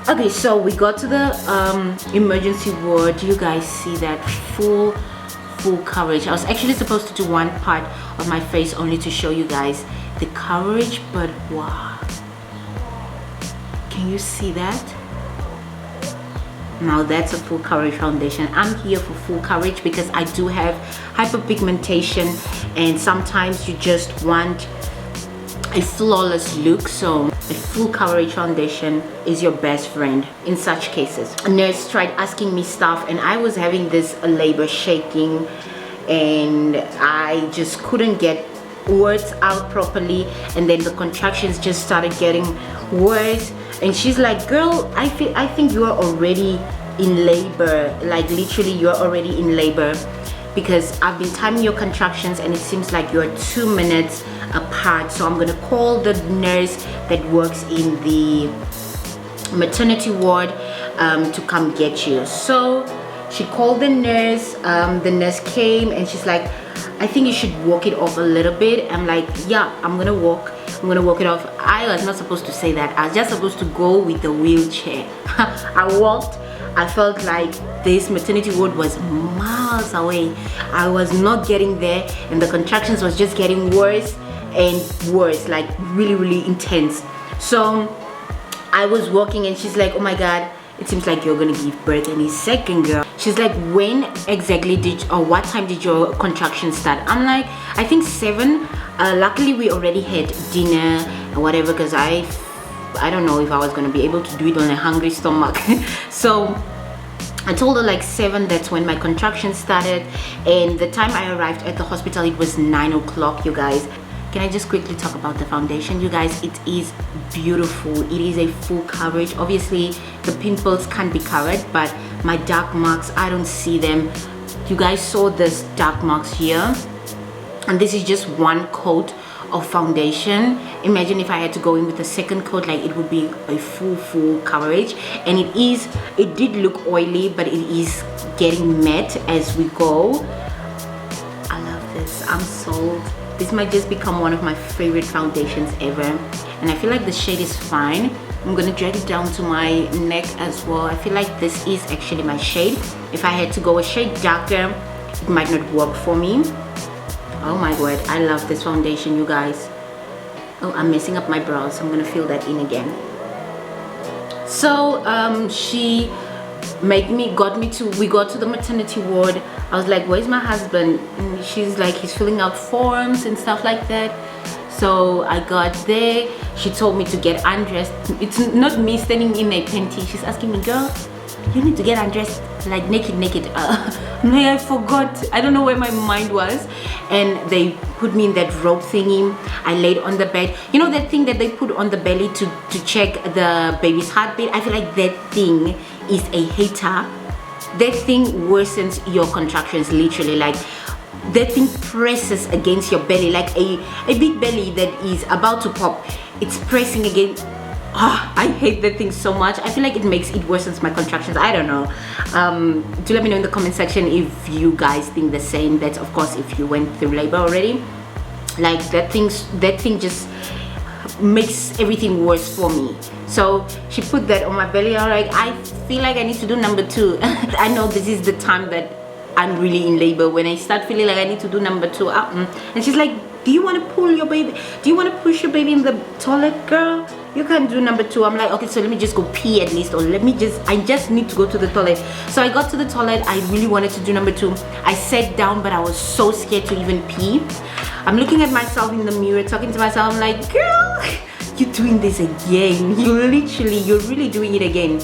Okay, so we got to the emergency ward. You guys see that full coverage. I was actually supposed to do one part of my face only to show you guys the coverage, but wow, can you see that? Now that's a full coverage foundation. I'm here for full coverage because I do have hyperpigmentation, and sometimes you just want a flawless look. So a full coverage foundation is your best friend in such cases. A nurse tried asking me stuff, and I was having this labor shaking, and I just couldn't get words out properly, and then the contractions just started getting worse. And she's like, girl, I think you are already in labor. Like literally you're already in labor, because I've been timing your contractions and it seems like you're 2 minutes apart. So I'm gonna call the nurse that works in the maternity ward to come get you. So she called the nurse. The nurse came and she's like, I think you should walk it off a little bit. I'm like, yeah, I'm gonna walk it off. I was not supposed to say that. I was just supposed to go with the wheelchair. I walked. I felt like this maternity ward was miles away. I was not getting there, and the contractions was just getting worse and worse, like really intense. So I was walking, and she's like, oh my god, it seems like you're gonna give birth any second, girl. She's like, when exactly what time did your contractions start? I'm like, I think 7. Luckily we already had dinner and whatever, because I don't know if I was gonna be able to do it on a hungry stomach. So I told her like 7, that's when my contractions started. And the time I arrived at the hospital, it was 9 o'clock, you guys. Can I just quickly talk about the foundation? You guys, it is beautiful. It is a full coverage. Obviously the pimples can't be covered, but my dark marks, I don't see them. You guys saw this dark marks here, and this is just one coat of foundation. Imagine if I had to go in with a second coat, like it would be a full coverage. And it did look oily, but it is getting matte as we go. I love this. I'm sold. This might just become one of my favorite foundations ever, and I feel like the shade is fine. I'm gonna drag it down to my neck as well. I feel like this is actually my shade. If I had to go a shade darker, it might not work for me. Oh my word, I love this foundation, you guys. Oh, I'm messing up my brows, so I'm gonna fill that in again. So she we got to the maternity ward. I was like, where's my husband? And she's like, he's filling out forms and stuff like that. So I got there. She told me to get undressed. It's not me standing in a panty. She's asking me, girl, you need to get undressed, like naked. I forgot. I don't know where my mind was. And they put me in that rope thingy. I laid on the bed. You know that thing that they put on the belly to check the baby's heartbeat? I feel like that thing is a hater. That thing worsens your contractions, literally. Like, that thing presses against your belly like a big belly that is about to pop. It's pressing against. I hate that thing so much. I feel like it worsens my contractions. I don't know. Do let me know in the comment section if you guys think the same. That's of course if you went through labor already. Like that thing just makes everything worse for me. So she put that on my belly. I'm like, I feel like I need to do number 2. I know this is the time that I'm really in labor, when I start feeling like I need to do number 2. And she's like, do you want to pull your baby? Do you want to push your baby in the toilet, girl? You can't do number 2. I'm like, okay, so let me just go pee at least, or I just need to go to the toilet. So I got to the toilet. I really wanted to do number 2. I sat down, but I was so scared to even pee. I'm looking at myself in the mirror, talking to myself. I'm like, girl, you're doing this again. You're really doing it again.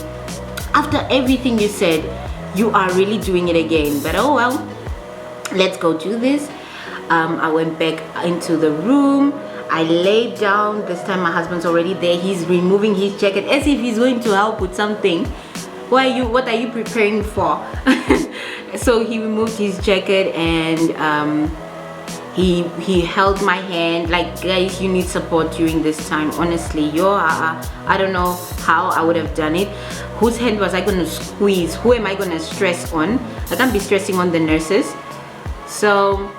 After everything you said, you are really doing it again. But oh well, let's go do this. I went back into the room. I laid down. This time my husband's already there. He's removing his jacket as if he's going to help with something. What are you preparing for? So he removed his jacket and he held my hand. Like, guys, you need support during this time. Honestly, I don't know how I would have done it. Whose hand was I going to squeeze? Who am I going to stress on? I can't be stressing on the nurses. So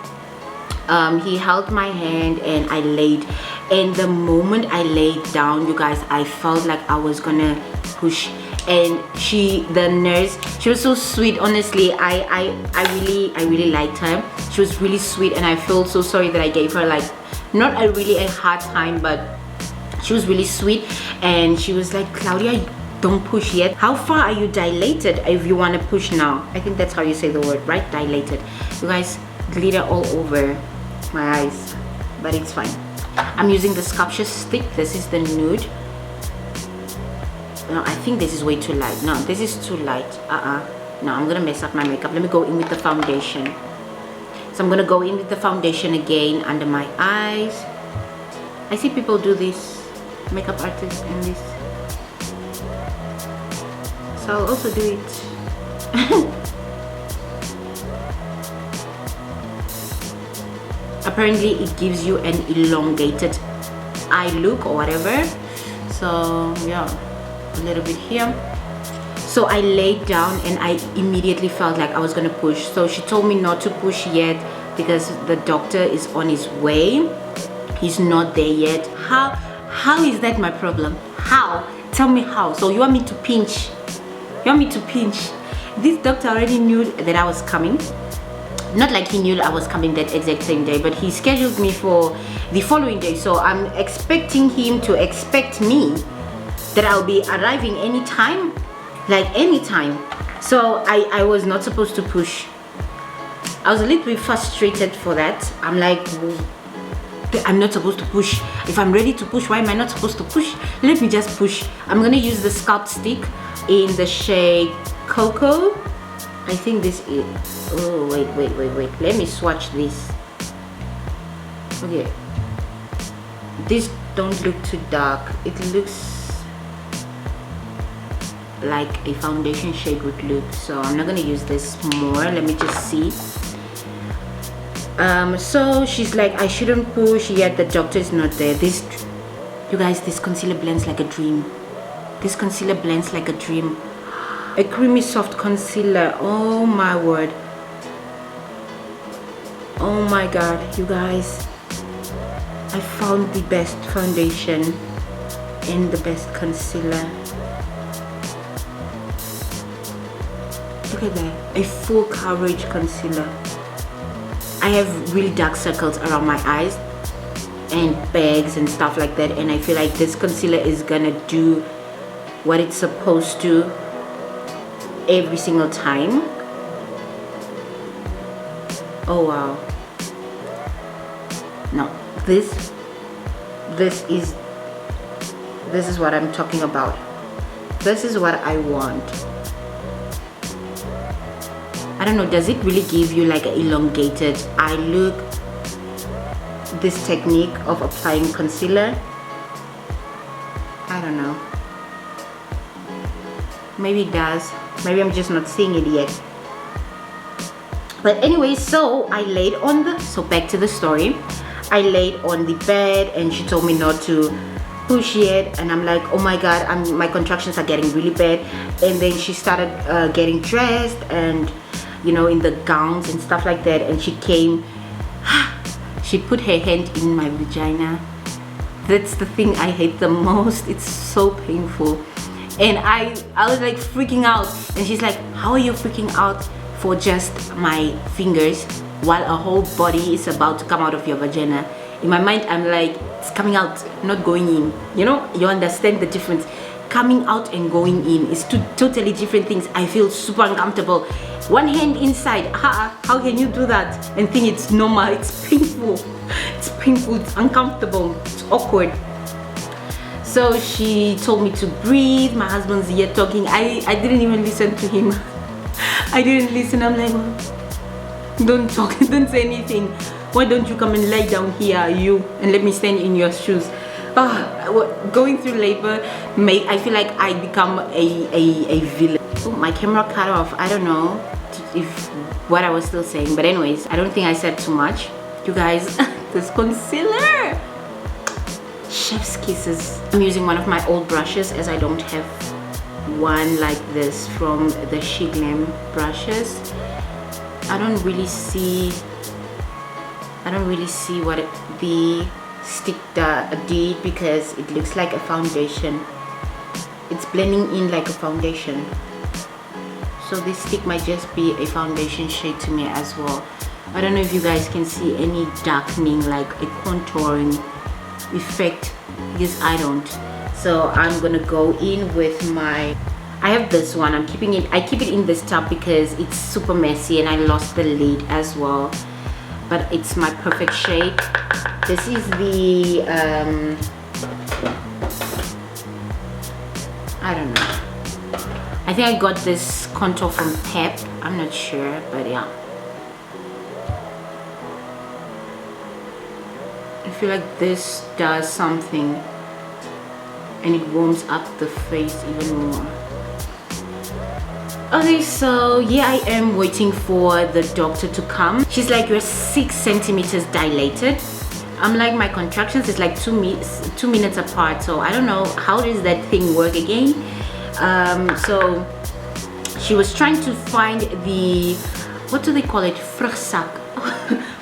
he held my hand and I laid. And the moment I laid down, you guys, I felt like I was gonna push. And the nurse, she was so sweet. Honestly, I really liked her. She was really sweet, and I feel so sorry that I gave her like not a hard time, but she was really sweet. And she was like, Claudia, don't push yet. How far are you dilated if you want to push now? I think that's how you say the word, right? Dilated. You guys, glitter all over my eyes, but it's fine. I'm using the sculpture stick. This is the nude. No, I think this is way too light. No, this is too light. No, I'm gonna mess up my makeup. Let me go in with the foundation. So I'm gonna go in with the foundation again under my eyes. I see people do this, makeup artists and this. So I'll also do it. Apparently it gives you an elongated eye look or whatever. So yeah, a little bit here. So I laid down and I immediately felt like I was gonna push. So she told me not to push yet because the doctor is on his way. He's not there yet. How is that my problem? How? Tell me how. So you want me to pinch? You want me to pinch? This doctor already knew that I was coming. Not like he knew I was coming that exact same day, but he scheduled me for the following day. So I'm expecting him to expect me that I'll be arriving anytime, like anytime. So I was not supposed to push. I was a little bit frustrated for that. I'm like, I'm not supposed to push. If I'm ready to push, why am I not supposed to push? Let me just push. I'm gonna use the sculpt stick in the shade Cocoa. I think this is, oh wait, let me swatch this. Okay, this don't look too dark. It looks like a foundation shade would look, so I'm not gonna use this more. Let me just see. So she's like, I shouldn't push yet, the doctor is not there. This, you guys, this concealer blends like a dream. This concealer blends like a dream. A creamy soft concealer. Oh my word. Oh my god, you guys, I found the best foundation and the best concealer. Look at that, a full coverage concealer. I have really dark circles around my eyes and bags and stuff like that, and I feel like this concealer is gonna do what it's supposed to. every single time. Oh wow. No, this is what I'm talking about. This is what I want. I don't know, does it really give you like an elongated eye look, this technique of applying concealer? I don't know. Maybe it does. Maybe I'm just not seeing it yet. But anyway, so I laid on so back to the story. I laid on the bed and she told me not to push yet, and I'm like, oh my god, my contractions are getting really bad. And then she started getting dressed and, you know, in the gowns and stuff like that, and she came, she put her hand in my vagina. That's the thing I hate the most. It's so painful. And I was like freaking out, and she's like, how are you freaking out for just my fingers while a whole body is about to come out of your vagina? In my mind, I'm like, it's coming out, not going in. You know, you understand the difference. Coming out and going in is two totally different things. I feel super uncomfortable. One hand inside, how can you do that and think it's normal? It's painful. It's painful, it's uncomfortable, it's awkward. So she told me to breathe. My husband's here talking. I didn't even listen to him. I didn't listen. I'm like, don't talk, don't say anything. Why don't you come and lie down here, you, and let me stand in your shoes? Going through labor, I feel like I become a villain. Oh, my camera cut off. I don't know if what I was still saying, but anyways, I don't think I said too much. You guys, this concealer, chef's kisses. I'm using one of my old brushes as I don't have one like this from the Sheglam brushes. I don't really see what the stick did, because it looks like a foundation. It's blending in like a foundation. So this stick might just be a foundation shade to me as well. I don't know if you guys can see any darkening, like a contouring effect, because I don't. So I'm gonna go in with I have this one. I keep it in this tub because it's super messy and I lost the lid as well. But it's my perfect shade. This is the I don't know. I think I got this contour from Pep. I'm not sure, but yeah. I feel like this does something and it warms up the face even more. Okay, so yeah, I am waiting for the doctor to come. She's like, you're 6 centimeters dilated. I'm like, my contractions is like 2 minutes apart, so I don't know how does that thing work again. So she was trying to find the, what do they call it, vrugzak.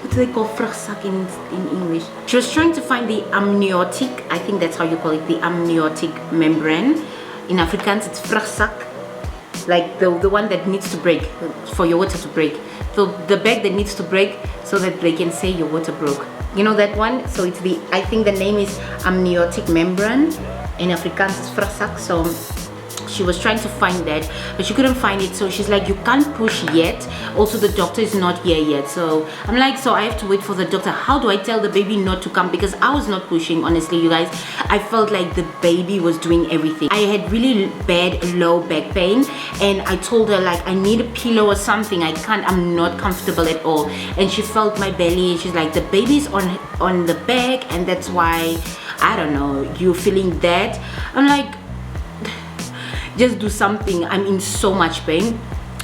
What do they call vrugzak in English? She was trying to find the amniotic, I think that's how you call it, the amniotic membrane. In Afrikaans it's vrugzak, like the one that needs to break for your water to break. So the bag that needs to break so that they can say your water broke. You know that one? So it's the, I think the name is amniotic membrane. In Afrikaans it's vrugzak. So she was trying to find that, but she couldn't find it. So she's like, you can't push yet. Also, the doctor is not here yet. So I'm like, so I have to wait for the doctor. How do I tell the baby not to come? Because I was not pushing, honestly, you guys. I felt like the baby was doing everything. I had really bad low back pain, and I told her like, I need a pillow or something. I'm not comfortable at all. And she felt my belly, and she's like, the baby's on the back, and that's why, I don't know, you're feeling that. I'm like, just do something. I'm in so much pain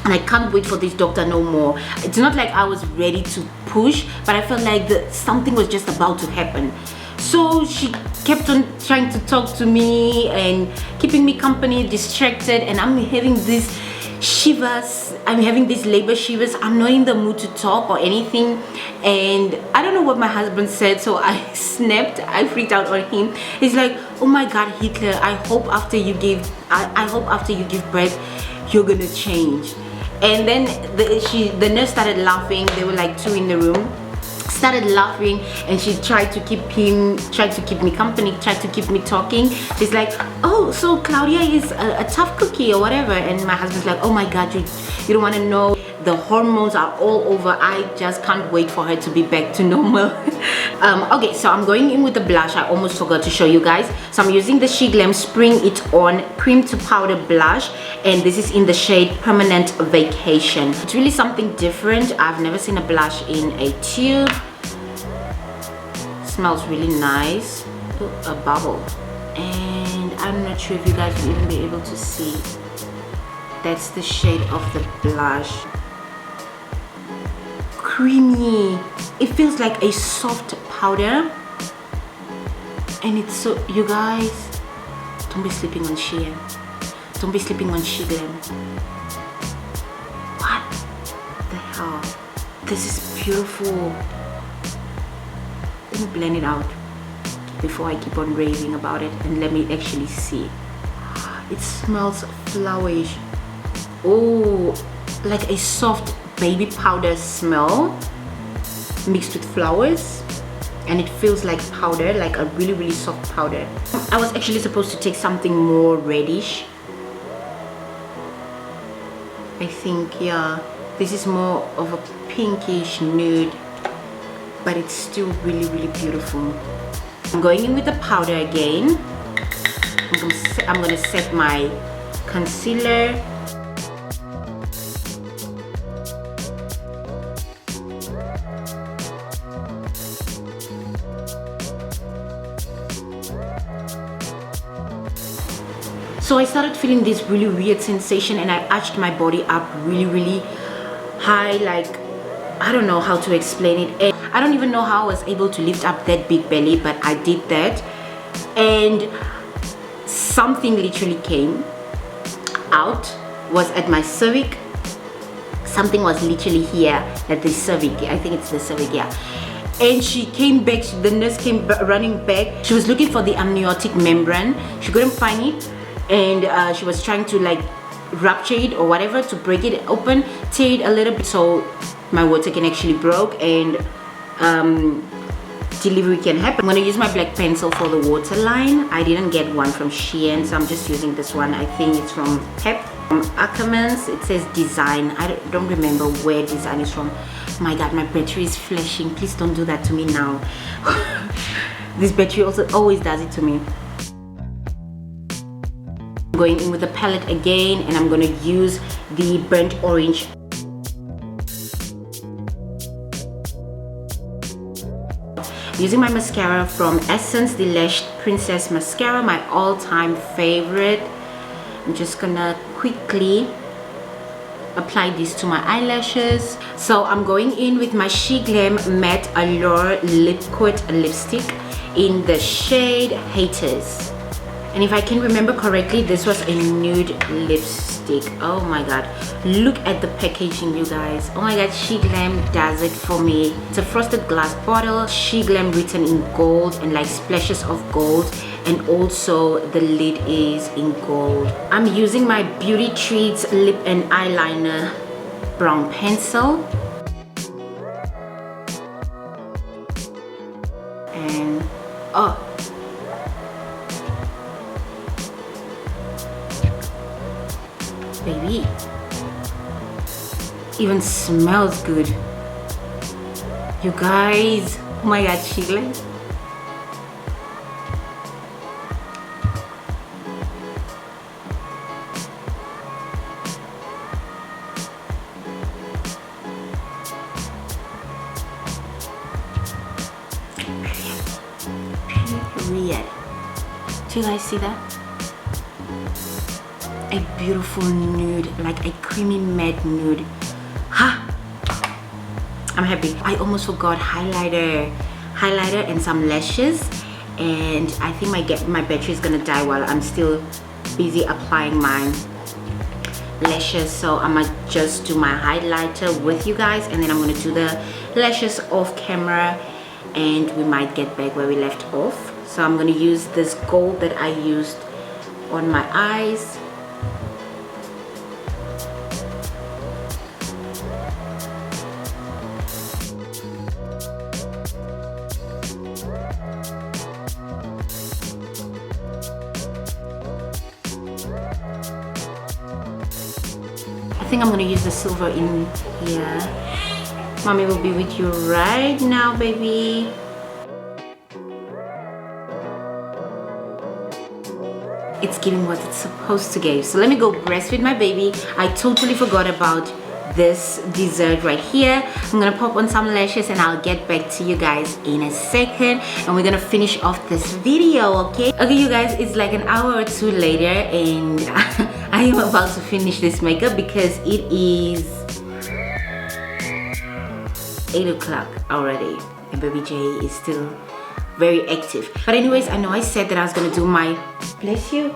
and I can't wait for this doctor no more. It's not like I was ready to push, but I felt like something was just about to happen. So she kept on trying to talk to me and keeping me company, distracted, and I'm having these shivers. I'm having these labor shivers. I'm not in the mood to talk or anything, and I don't know what my husband said, so I snapped. I freaked out on him. He's like, oh my god, Hitler, I hope after you give birth you're gonna change. And then the nurse started laughing. There were like 2 in the room. started laughing, and she tried to keep me company, tried to keep me talking. She's like, oh, so Claudia is a tough cookie or whatever. And my husband's like, oh my god, you don't want to know, the hormones are all over. I just can't wait for her to be back to normal. Okay, so I'm going in with the blush. I almost forgot to show you guys. So I'm using the Sheglam Spring It On cream to powder blush, and this is in the shade Permanent Vacation. It's really something different. I've never seen a blush in a tube. Smells really nice. Ooh, a bubble. And I'm not sure if you guys will even be able to see. That's the shade of the blush. Creamy. It feels like a soft powder, and it's so, you guys, don't be sleeping on Shein. Don't be sleeping on Sheglam. What the hell? This is beautiful. Let me blend it out before I keep on raving about it, and let me actually see. It smells flowerish. Oh, like a soft baby powder smell mixed with flowers, and it feels like powder, like a really soft powder. I was actually supposed to take something more reddish. I think, yeah, this is more of a pinkish nude, but it's still really beautiful. I'm going in with the powder again. I'm gonna set my concealer. So I started feeling this really weird sensation, and I arched my body up really high, like, I don't know how to explain it. And I don't even know how I was able to lift up that big belly, but I did that, and something literally came out, was at my cervix. Something was literally here at the cervix. I think it's the cervix, yeah. And she came back, the nurse came running back. She was looking for the amniotic membrane. She couldn't find it, and she was trying to like rupture it or whatever, to break it open, tear it a little bit so my water can actually broke, and delivery can happen. I'm gonna use my black pencil for the waterline. I didn't get one from Shein, so I'm just using this one. I think it's from Pep, from Ackermans. It says Design. I don't remember where Design is from. My god, my battery is flashing. Please don't do that to me now. This battery also always does it to me. Going in with the palette again, and I'm gonna use the burnt orange. Using my mascara from Essence, the Lash Princess mascara, my all-time favorite. I'm just gonna quickly apply this to my eyelashes. So I'm going in with my Sheglam Matte Allure Liquid Lipstick in the shade Haters. And if I can remember correctly, this was a nude lipstick. Oh my god, look at the packaging, you guys. Oh my god, Sheglam does it for me. It's a frosted glass bottle, Sheglam written in gold and like splashes of gold, and also the lid is in gold. I'm using my Beauty Treats lip and eyeliner brown pencil, and oh, baby, even smells good, you guys. Oh my god, Sheglam. Period. Do you guys see that? A beautiful nude, like a creamy matte nude. Ha! I'm happy. I almost forgot highlighter and some lashes, and I think my battery is gonna die while I'm still busy applying my lashes. So I'm gonna just do my highlighter with you guys, and then I'm gonna do the lashes off camera, and we might get back where we left off. So I'm gonna use this gold that I used on my eyes. think I'm gonna use the silver in here. Mommy will be with you right now, baby. It's giving what it's supposed to give. So let me go breastfeed my baby. I totally forgot about this dessert right here. I'm gonna pop on some lashes and I'll get back to you guys in a second, and we're gonna finish off this video. Okay, you guys, it's like an hour or two later and I am about to finish this makeup because it is 8 o'clock already and baby J is still very active. But anyways, I know I said that I was gonna do my, bless you.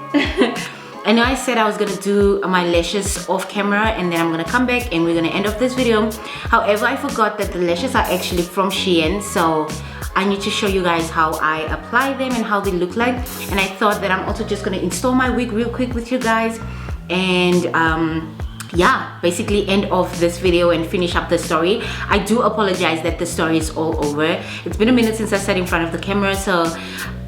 I know I said I was gonna do my lashes off camera and then I'm gonna come back and we're gonna end off this video. However, I forgot that the lashes are actually from Shein, so I need to show you guys how I apply them and how they look like. And I thought that I'm also just gonna install my wig real quick with you guys and yeah, basically end off this video and finish up the story. I do apologize that the story is all over. It's been a minute since I sat in front of the camera, so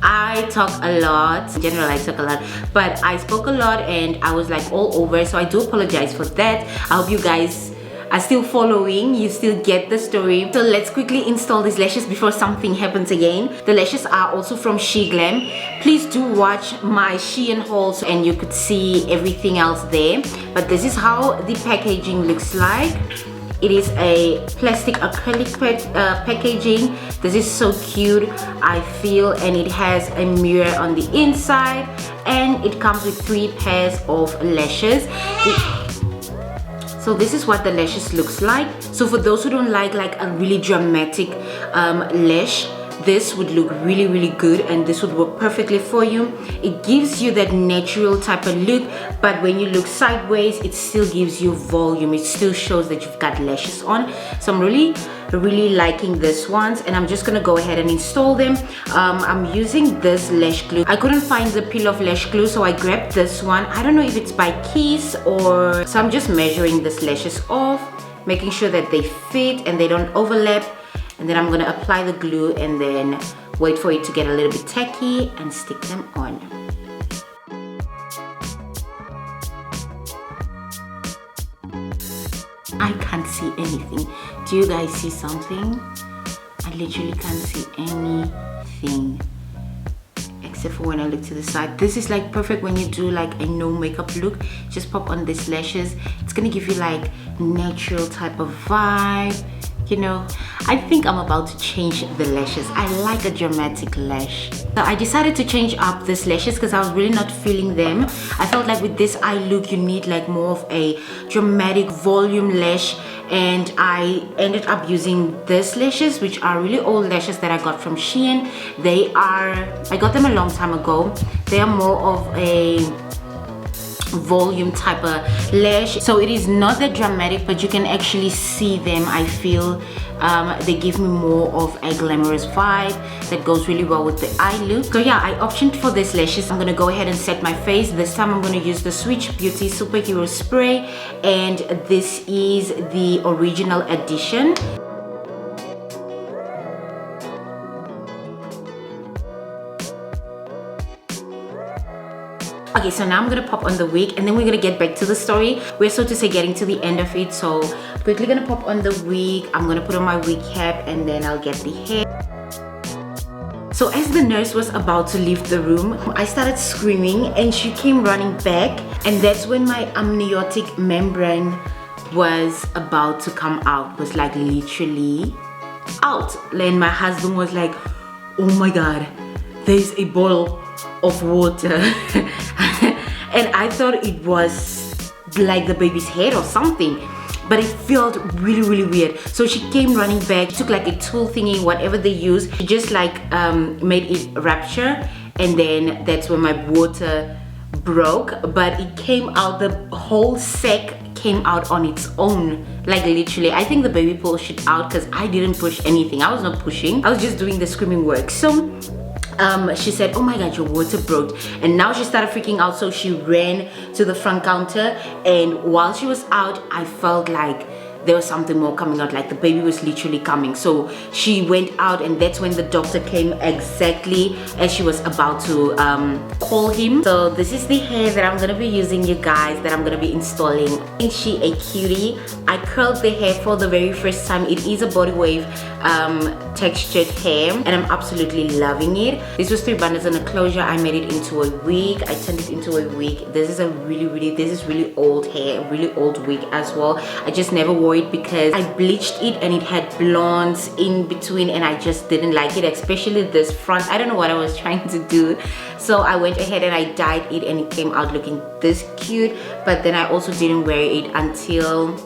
I talk a lot. In general, I talk a lot, but I spoke a lot and I was like all over, so I do apologize for that. I hope you guys are still following, you still get the story. So let's quickly install these lashes before something happens again. The lashes are also from Sheglam. Please do watch my Shein hauls and you could see everything else there. But this is how the packaging looks like. It is a plastic acrylic packaging. This is so cute, I feel, and it has a mirror on the inside and it comes with 3 pairs of lashes. So this is what the lashes looks like. So for those who don't like a really dramatic lash, this would look really good and this would work perfectly for you. It gives you that natural type of look, but when you look sideways, it still gives you volume. It still shows that you've got lashes on. So I'm really liking this ones, and I'm just gonna go ahead and install them. I'm using this lash glue. I couldn't find the peel off lash glue, so I grabbed this one. I don't know if it's by Keys or so. I'm just measuring these lashes off, making sure that they fit and they don't overlap, and then I'm gonna apply the glue and then wait for it to get a little bit tacky and stick them on. I can't see anything. Do you guys see something? I literally can't see anything except for when I look to the side. This is like perfect when you do like a no makeup look. Just pop on these lashes. It's gonna give you like natural type of vibe, you know. I think I'm about to change the lashes. I like a dramatic lash. So I decided to change up these lashes because I was really not feeling them. I felt like with this eye look you need like more of a dramatic volume lash, and I ended up using these lashes, which are really old lashes that I got from Shein. I got them a long time ago. They are more of a volume type of lash, so it is not that dramatic, but you can actually see them. I feel they give me more of a glamorous vibe that goes really well with the eye look. So yeah, I opted for these lashes. I'm gonna go ahead and set my face. This time I'm gonna use the Switch Beauty Superhero Spray, and this is the original edition. Okay, so now I'm gonna pop on the wig and then we're gonna get back to the story. We're so to say getting to the end of it, so quickly gonna pop on the wig. I'm gonna put on my wig cap and then I'll get the hair. So as the nurse was about to leave the room, I started screaming and she came running back, and that's when my amniotic membrane was about to come out. Was like literally out. And my husband was like, oh my god, there's a bottle of water. And I thought it was like the baby's head or something, but it felt really weird. So she came running back, took like a tool thingy, whatever they use, she just like made it rupture, and then that's when my water broke. But it came out, the whole sack came out on its own, like literally. I think the baby pushed it out because I didn't push anything. I was not pushing, I was just doing the screaming work. So she said, oh my god, your water broke, and now she started freaking out. So she ran to the front counter, and while she was out, I felt like there was something more coming out, like the baby was literally coming. So she went out, and that's when the doctor came exactly as she was about to call him. So this is the hair that I'm gonna be using, you guys, that I'm gonna be installing. Is she a cutie? I curled the hair for the very first time. It is a body wave textured hair, and I'm absolutely loving it. This was 3 bundles and a closure. I made it into a wig. I turned it into a wig. This is a really old hair, really old wig as well. I just never wore it because I bleached it and it had blondes in between, and I just didn't like it, especially this front. I don't know what I was trying to do, so I went ahead and I dyed it, and it came out looking this cute. But then I also didn't wear it until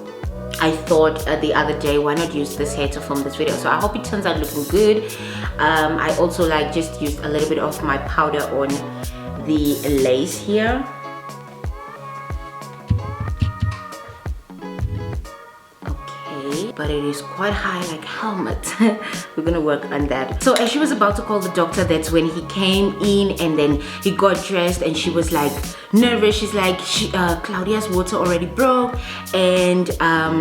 I thought the other day, why not use this hair to film this video? So I hope it turns out looking good. I also like just used a little bit of my powder on the lace here. Okay, but it is quite high, like helmet. We're gonna work on that. So as she was about to call the doctor, that's when he came in, and then he got dressed, and she was like nervous. She's like, Claudia's water already broke, and I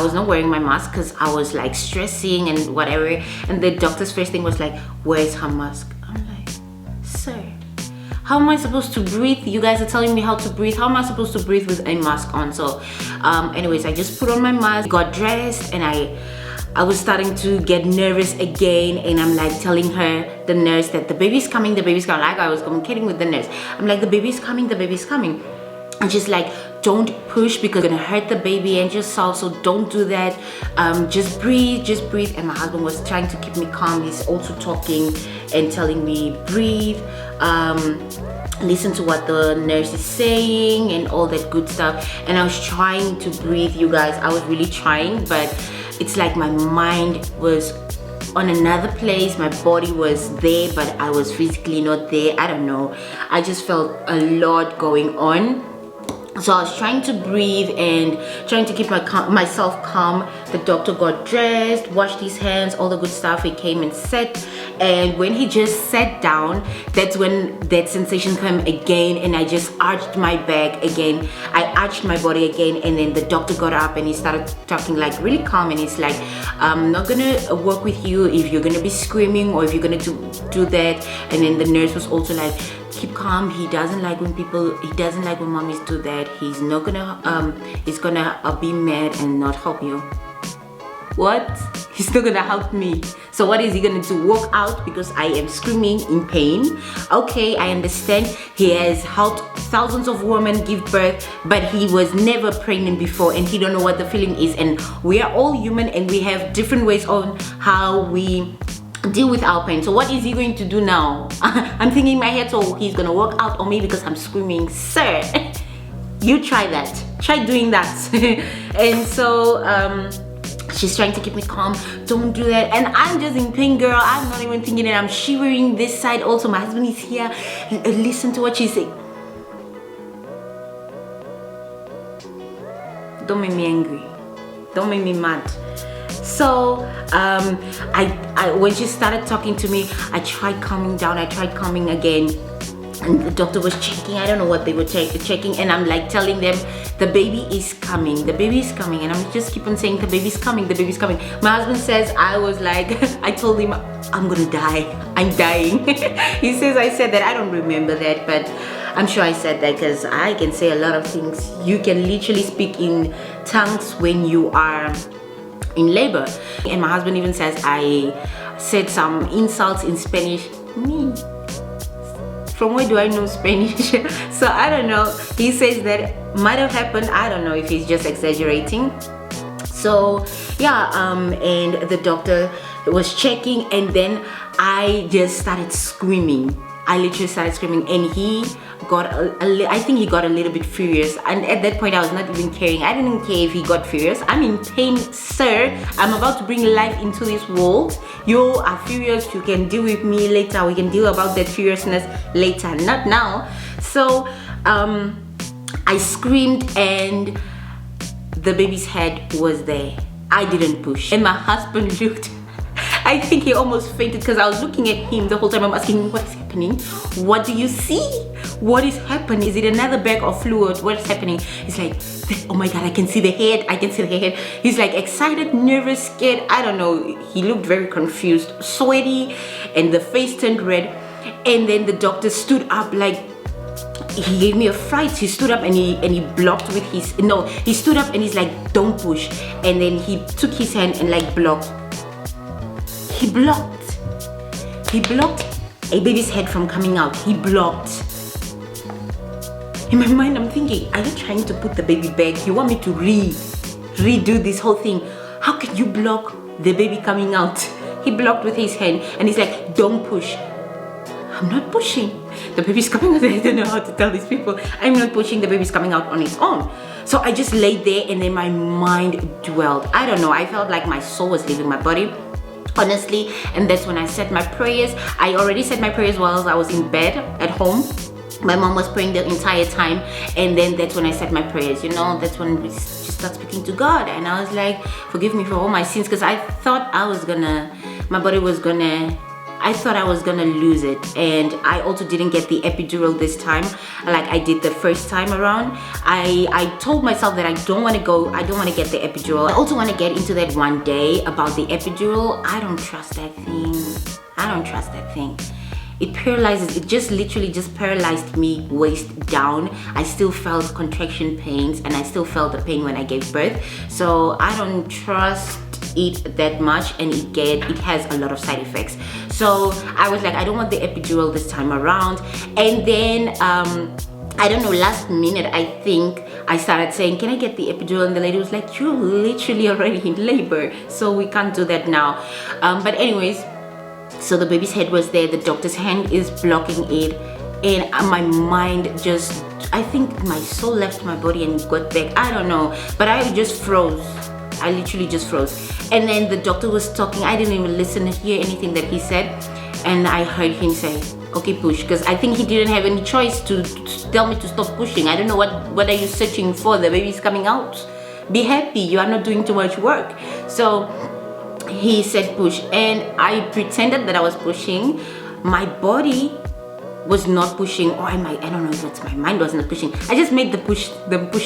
was not wearing my mask because I was like stressing and whatever, and the doctor's first thing was like, where's her mask? I'm like, sir, how am I supposed to breathe? You guys are telling me how to breathe. How am I supposed to breathe with a mask on? So anyways, I just put on my mask, got dressed, and I was starting to get nervous again, and I'm like telling her, the nurse, that the baby's coming, the baby's coming. Like I was communicating with the nurse. I'm like, the baby's coming, the baby's coming. And she's like, don't push because it's gonna hurt the baby and yourself, so don't do that. Just breathe. And my husband was trying to keep me calm. He's also talking and telling me, breathe, listen to what the nurse is saying and all that good stuff. And I was trying to breathe, you guys. I was really trying, but it's like my mind was on another place. My body was there, but I was physically not there. I don't know, I just felt a lot going on. So I was trying to breathe and trying to keep myself calm. The doctor got dressed, washed his hands, all the good stuff. He came and sat, and when he just sat down, that's when that sensation came again, and I just arched my back again. I arched my body again, and then the doctor got up and he started talking like really calm, and he's like, I'm not gonna work with you if you're gonna be screaming or if you're gonna do that. And then the nurse was also like, keep calm. He doesn't like when mommies do that. He's not gonna he's gonna be mad and not help you. What? He's not gonna help me. So what is he gonna do? Walk out because I am screaming in pain? Okay, I understand. He has helped thousands of women give birth, but he was never pregnant before, and he don't know what the feeling is. And we are all human, and we have different ways on how we deal with our pain. So what is he going to do now? I'm thinking in my head, so he's gonna walk out on me because I'm screaming. Sir, you try that. Try doing that. And so she's trying to keep me calm. Don't do that. And I'm just in pain, girl. I'm not even thinking it. I'm shivering this side also. My husband is here. Listen to what she's saying. Don't make me angry. Don't make me mad. So when she started talking to me, I tried calming down. I tried calming again, and the doctor was checking. I don't know what they were checking, and I'm like telling them, the baby is coming, the baby is coming, and I'm just keep on saying, the baby's coming, the baby's coming. My husband says, I was like, I told him, I'm gonna die, I'm dying. He says I said that. I don't remember that, but I'm sure I said that because I can say a lot of things. You can literally speak in tongues when you are in labor. And my husband even says I said some insults in Spanish. Me, from where do I know Spanish? So I don't know. He says that might have happened. I don't know if he's just exaggerating. So yeah, and the doctor was checking, and then I just started screaming. I literally started screaming, and he got I think he got a little bit furious, and at that point I was not even caring. I didn't care if he got furious. I'm in pain, sir. I'm about to bring life into this world. You are furious. You can deal with me later. We can deal about that furiousness later, not now. So I screamed, and the baby's head was there. I didn't push, and my husband looked. I think he almost fainted because I was looking at him the whole time. I'm asking him, what is happening? What do you see? what is happening? Is it another bag of fluid? What is happening? He's like, oh my God, I can see the head. I can see the head. He's like excited, nervous, scared. I don't know. He looked very confused, sweaty, and the face turned red. And then the doctor stood up, like, he gave me a fright. He stood up and he blocked with his, no, he stood up and he's like, don't push. And then he took his hand and like blocked. He blocked a baby's head from coming out. He blocked. In my mind, I'm thinking, are you trying to put the baby back? You want me to redo this whole thing? How can you block the baby coming out? He blocked with his hand and he's like, don't push. I'm not pushing. The baby's coming out. I don't know how to tell these people. I'm not pushing. The baby's coming out on its own. So I just laid there and then my mind dwelled. I don't know. I felt like my soul was leaving my body, honestly. And that's when I said my prayers. I already said my prayers while I was in bed at home. My mom was praying the entire time. And then that's when I said my prayers. You know, that's when we just start speaking to God. And I was like, forgive me for all my sins. Because I thought my body was gonna, I thought I was gonna lose it. And I also didn't get the epidural this time like I did the first time around. I told myself that I don't want to get the epidural. I also want to get into that one day about the epidural. I don't trust that thing. It paralyzes, it just literally just paralyzed me waist down. I still felt contraction pains and I still felt the pain when I gave birth. So I don't trust it that much, and it has a lot of side effects. So I was like, I don't want the epidural this time around. And then I don't know, last minute I think I started saying, can I get the epidural? And the lady was like, you're literally already in labor, so we can't do that now. But anyways, so the baby's head was there, the doctor's hand is blocking it, and my mind just, I think my soul left my body and got back. I don't know, but I just froze. I literally just froze. And then the doctor was talking. I didn't even listen to hear anything that he said. And I heard him say, okay, push. Because I think he didn't have any choice to tell me to stop pushing. I don't know, what are you searching for? The baby's coming out. Be happy. You are not doing too much work. So he said push. And I pretended that I was pushing. My body was not pushing, or I don't know if it's my mind was not pushing. I just made the push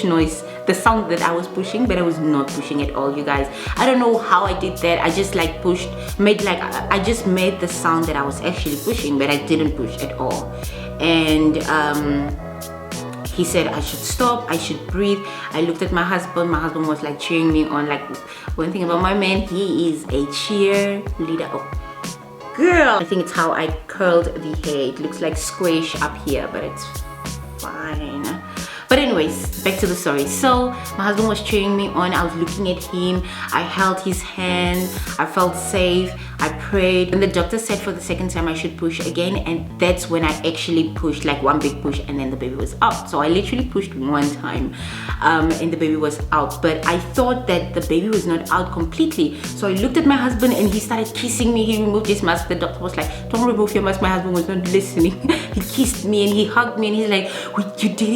noise, the sound that I was pushing, but I was not pushing at all, you guys. I don't know how I did that. I just like pushed, I just made the sound that I was actually pushing, but I didn't push at all. And he said I should stop, I should breathe. I looked at my husband was like cheering me on. Like, one thing about my man, he is a cheerleader. Oh, girl, I think it's how I curled the hair. It looks like squish up here, but it's fine. But anyways, back to the story. So my husband was cheering me on. I was looking at him. I held his hand. I felt safe. I prayed. And the doctor said for the second time I should push again. And that's when I actually pushed, like one big push, and then the baby was out. So I literally pushed one time and the baby was out. But I thought that the baby was not out completely. So I looked at my husband and he started kissing me. He removed his mask. The doctor was like, don't remove your mask. My husband was not listening. He kissed me and he hugged me and he's like, you did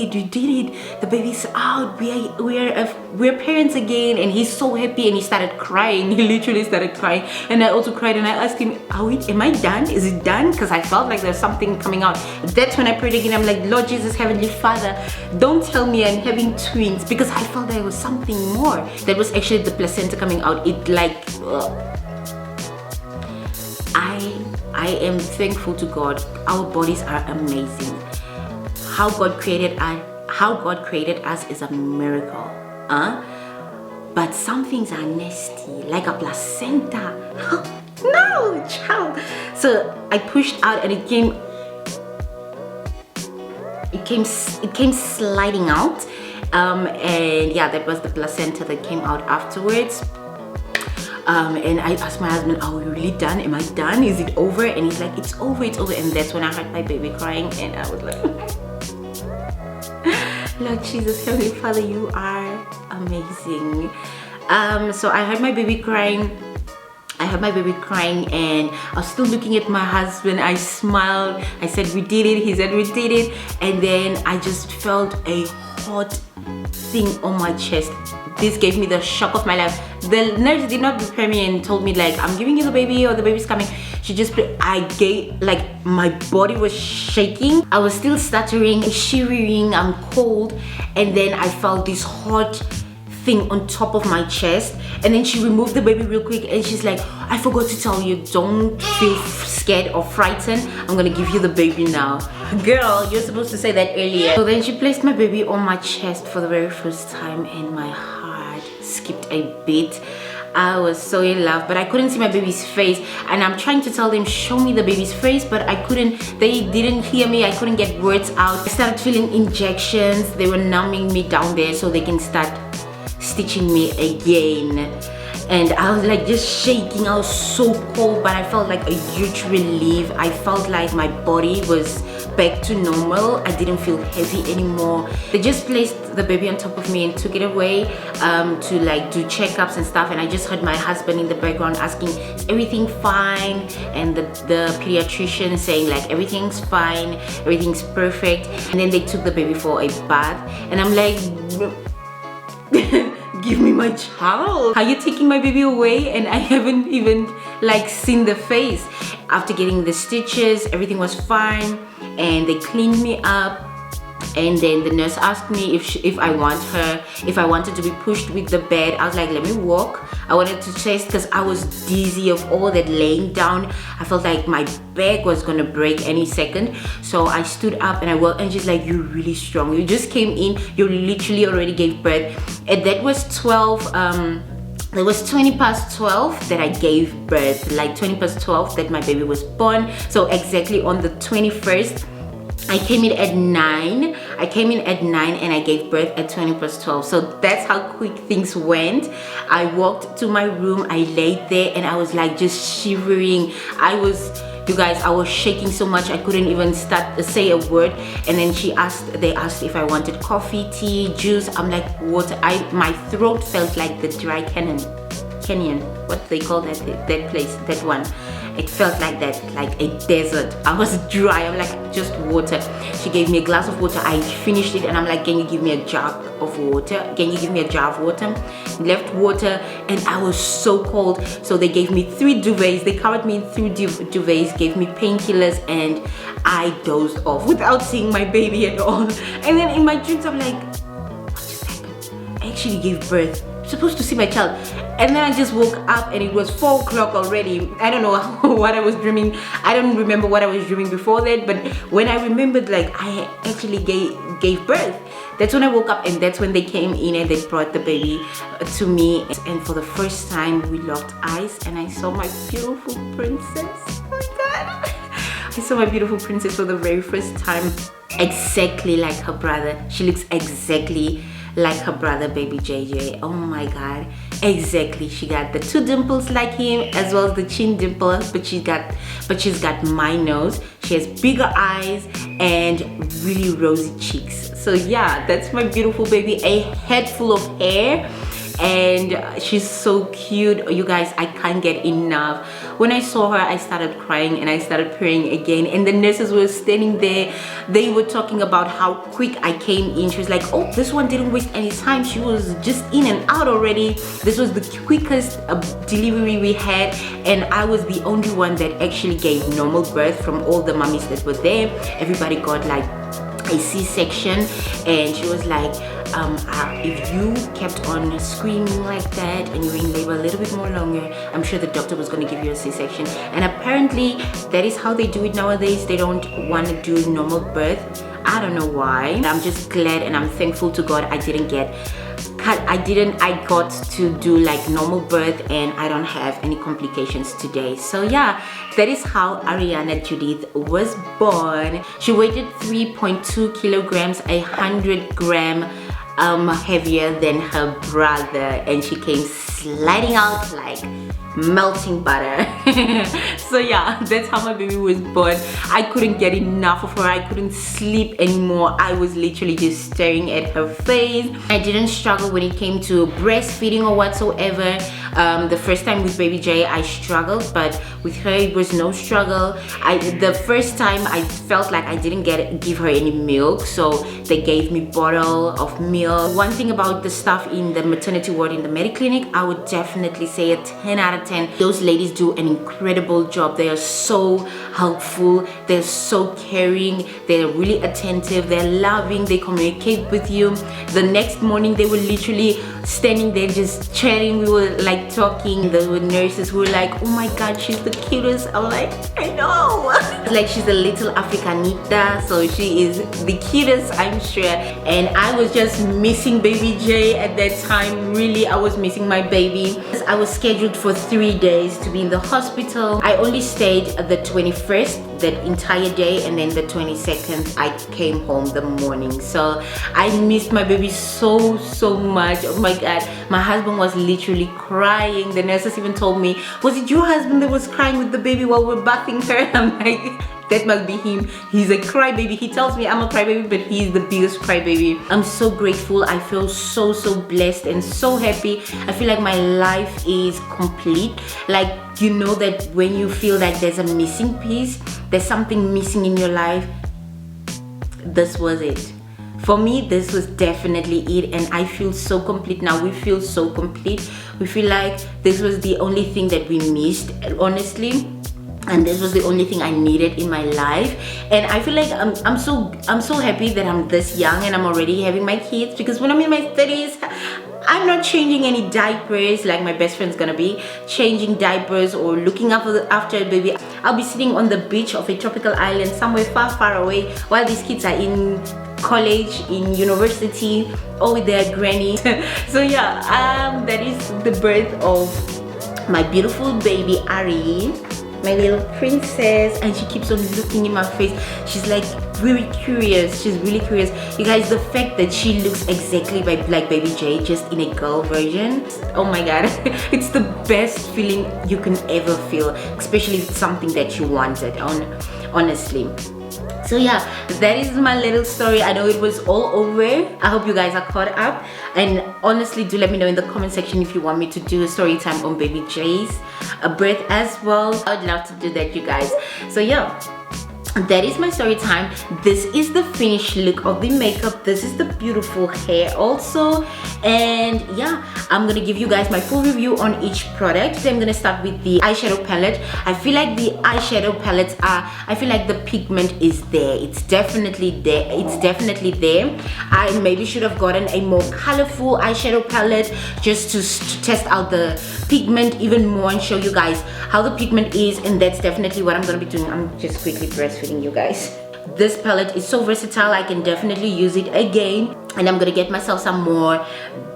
it. The baby's out. We're parents again. And he's so happy and he started crying. He literally started crying. And I also cried and I asked him, am I done? Is it done? Because I felt like there's something coming out. That's when I prayed again. I'm like, Lord Jesus, Heavenly Father, don't tell me I'm having twins, because I felt there was something more. That was actually the placenta coming out. It like, I am thankful to God. Our bodies are amazing. How God created us is a miracle. But some things are nasty, like a placenta. No, child. So I pushed out and it came sliding out. And yeah, that was the placenta that came out afterwards. And I asked my husband, are we really done? Am I done? Is it over? And he's like, it's over. And that's when I heard my baby crying and I was like, Lord Jesus, Heavenly Father, you are amazing. So I heard my baby crying. And I was still looking at my husband. I smiled. I said, we did it. He said, we did it. And then I just felt a hot thing on my chest. This gave me the shock of my life. The nurse did not prepare me and told me like, I'm giving you the baby or the baby's coming. She just I gave, like, my body was shaking. I was still stuttering, shivering, I'm cold, and then I felt this hot thing on top of my chest. And then she removed the baby real quick and she's like, I forgot to tell you, don't feel scared or frightened, I'm gonna give you the baby now. Girl, you're supposed to say that earlier. So then she placed my baby on my chest for the very first time and my heart skipped a beat. I was so in love, but I couldn't see my baby's face, and I'm trying to tell them, show me the baby's face, but I couldn't. They didn't hear me. I couldn't get words out. I started feeling injections. They were numbing me down there so they can start stitching me again, and I was like just shaking. I was so cold, but I felt like a huge relief. I felt like my body was back to normal. I didn't feel heavy anymore. They just placed the baby on top of me and took it away to like do checkups and stuff, and I just heard my husband in the background asking, is everything fine? And the pediatrician saying like, everything's fine, everything's perfect. And then they took the baby for a bath, and I'm like, give me my child. Are you taking my baby away? And I haven't even like seen the face. After getting the stitches, everything was fine, and they cleaned me up. And then the nurse asked me if I wanted to be pushed with the bed. I was like, let me walk. I wanted to test because I was dizzy of all that laying down. I felt like my back was gonna break any second. So I stood up and I walked, and she's like, you're really strong. You just came in, you literally already gave birth. And that was 12. It was 20 past 12 that I gave birth, like 20 past 12 that my baby was born. So exactly on the 21st, I came in at 9. I came in at 9 and I gave birth at 20 past 12. So that's how quick things went. I walked to my room, I laid there, and I was like just shivering. You guys, I was shaking so much I couldn't even say a word. And then they asked if I wanted coffee, tea, juice. I'm like, water. My throat felt like the dry canyon. What they call that place, that one. It felt like that, like a desert. I was dry. I'm like, just water. She gave me a glass of water. I finished it and I'm like, can you give me a jar of water? Can you give me a jar of water? Left water, and I was so cold. So they gave me 3 duvets. They covered me in 3 duvets, gave me painkillers, and I dozed off without seeing my baby at all. And then in my dreams, I'm like, what just happened? I actually gave birth. I'm supposed to see my child. And then I just woke up and it was 4 o'clock already. I don't know what I was dreaming. I don't remember what I was dreaming before that, but when I remembered like I actually gave birth, that's when I woke up, and that's when they came in and they brought the baby to me. And for the first time we locked eyes and I saw my beautiful princess. Oh my god. I saw my beautiful princess for the very first time, exactly like her brother. She looks exactly like her brother, baby JJ. Oh my god, exactly. She got the 2 dimples like him, as well as the chin dimple, but she's got my nose. She has bigger eyes and really rosy cheeks. So yeah, that's my beautiful baby, a head full of hair, and she's so cute. You guys, I can't get enough. When I saw her, I started crying and I started praying again, and the nurses were standing there. They were talking about how quick I came in. She was like, oh, this one didn't waste any time. She was just in and out already. This was the quickest delivery we had, and I was the only one that actually gave normal birth from all the mummies that were there. Everybody got like a C-section, and she was like, if you kept on screaming like that and you were in labor a little bit more longer, I'm sure the doctor was going to give you a C-section. And apparently that is how they do it nowadays. They don't want to do normal birth. I don't know why. I'm just glad and I'm thankful to God I didn't get cut. I got to do like normal birth, and I don't have any complications today. So yeah, that is how Ariana Judith was born. She weighed 3.2 kilograms, 100 gram heavier than her brother, and she came sliding out like melting butter. So yeah, that's how my baby was born. I couldn't get enough of her. I couldn't sleep anymore. I was literally just staring at her face. I didn't struggle when it came to breastfeeding or whatsoever. The first time with baby J I struggled, but with her it was no struggle. The first time I felt like I didn't give her any milk, so they gave me bottle of milk. One thing about the stuff in the maternity ward in the Mediclinic, I would definitely say a 10 out of of 10. Those ladies do an incredible job. They are so helpful, they're so caring, they're really attentive, they're loving, they communicate with you. The next morning they were literally standing there just chatting. We were like talking. The nurses were like, oh my god, she's the cutest. I'm like, I know. Like, she's a little Africanita, so she is the cutest, I'm sure. And I was just missing baby J at that time. Really, I was missing my baby. I was scheduled for 3 days to be in the hospital. I only stayed the 21st, that entire day, and then the 22nd I came home the morning. So I missed my baby so much. Oh my god, my husband was literally crying. The nurses even told me, was it your husband that was crying with the baby while we're bathing her? I'm like, that must be him. He's a crybaby. He tells me I'm a crybaby, but he's the biggest crybaby. I'm so grateful. I feel so blessed and so happy. I feel like my life is complete. Like, you know that when you feel like there's a missing piece, there's something missing in your life, this was it. For me, this was definitely it, and I feel so complete now. We feel so complete. We feel like this was the only thing that we missed, honestly. And this was the only thing I needed in my life. And I feel like I'm so happy that I'm this young and I'm already having my kids, because when I'm in my 30s, I'm not changing any diapers like my best friend's gonna be changing diapers or looking after a baby. I'll be sitting on the beach of a tropical island somewhere far away while these kids are in college, in university, or with their granny. So yeah, that is the birth of my beautiful baby Ari, my little princess, and she keeps on looking in my face. She's like very curious. She's really curious. You guys, the fact that she looks exactly like baby J, just in a girl version, oh my god, it's the best feeling you can ever feel, especially if it's something that you wanted, honestly. So yeah, that is my little story. I know it was all over. I hope you guys are caught up, and honestly, do let me know in the comment section if you want me to do a story time on baby J's birth as well. I'd love to do that, you guys. So yeah, that is my story time. This is the finished look of the makeup. This is the beautiful hair also. And yeah, I'm gonna give you guys my full review on each product. So I'm gonna start with the eyeshadow palette. I feel like the eyeshadow palettes I feel like the pigment is there. It's definitely there. I maybe should have gotten a more colorful eyeshadow palette just to test out the pigment even more and show you guys how the pigment is. And that's definitely what I'm gonna be doing. I'm just quickly breastfeeding you guys. This palette is so versatile. I can definitely use it again, and I'm gonna get myself some more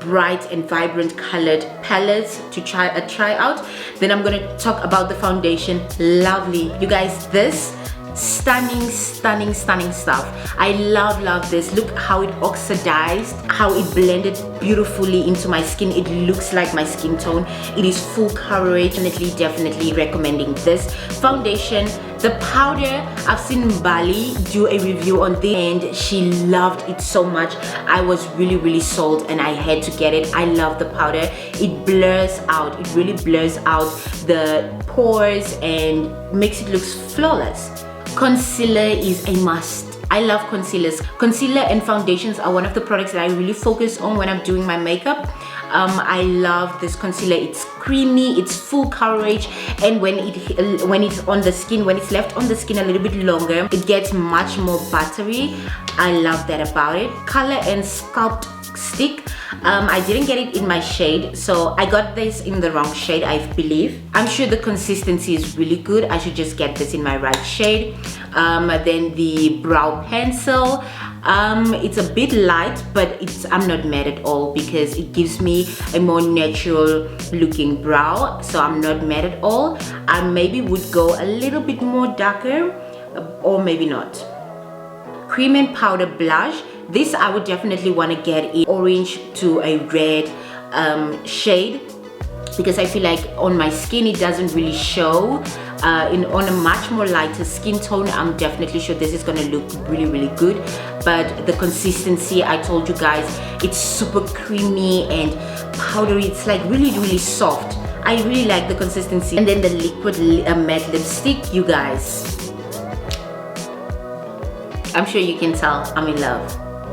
bright and vibrant colored palettes to try out. Then I'm gonna talk about the foundation. Lovely, you guys, this stunning stuff. I love this. Look how it oxidized, how it blended beautifully into my skin. It looks like my skin tone. It is full coverage. Definitely recommending this foundation. The powder, I've seen Bali do a review on this and she loved it so much. I was really sold and I had to get it. I love the powder. It blurs out, it really blurs out the pores and makes it look flawless. Concealer is a must. I love concealers. Concealer and foundations are one of the products that I really focus on when I'm doing my makeup. I love this concealer. It's creamy, it's full coverage, and when it's on the skin, when it's left on the skin a little bit longer, it gets much more buttery. I love that about it. Color and Sculpt stick. I didn't get it in my shade, so I got this in the wrong shade, I believe. I'm sure the consistency is really good. I should just get this in my right shade. Then the brow pencil. It's a bit light, but I'm not mad at all because it gives me a more natural looking brow, so I'm not mad at all. I maybe would go a little bit more darker, or maybe not. Cream and powder blush. This I would definitely want to get in orange to a red shade, because I feel like on my skin it doesn't really show. On a much more lighter skin tone, I'm definitely sure this is gonna look really good. But the consistency, I told you guys, it's super creamy and powdery. It's like really soft. I really like the consistency. And then the liquid matte lipstick, you guys, I'm sure you can tell I'm in love.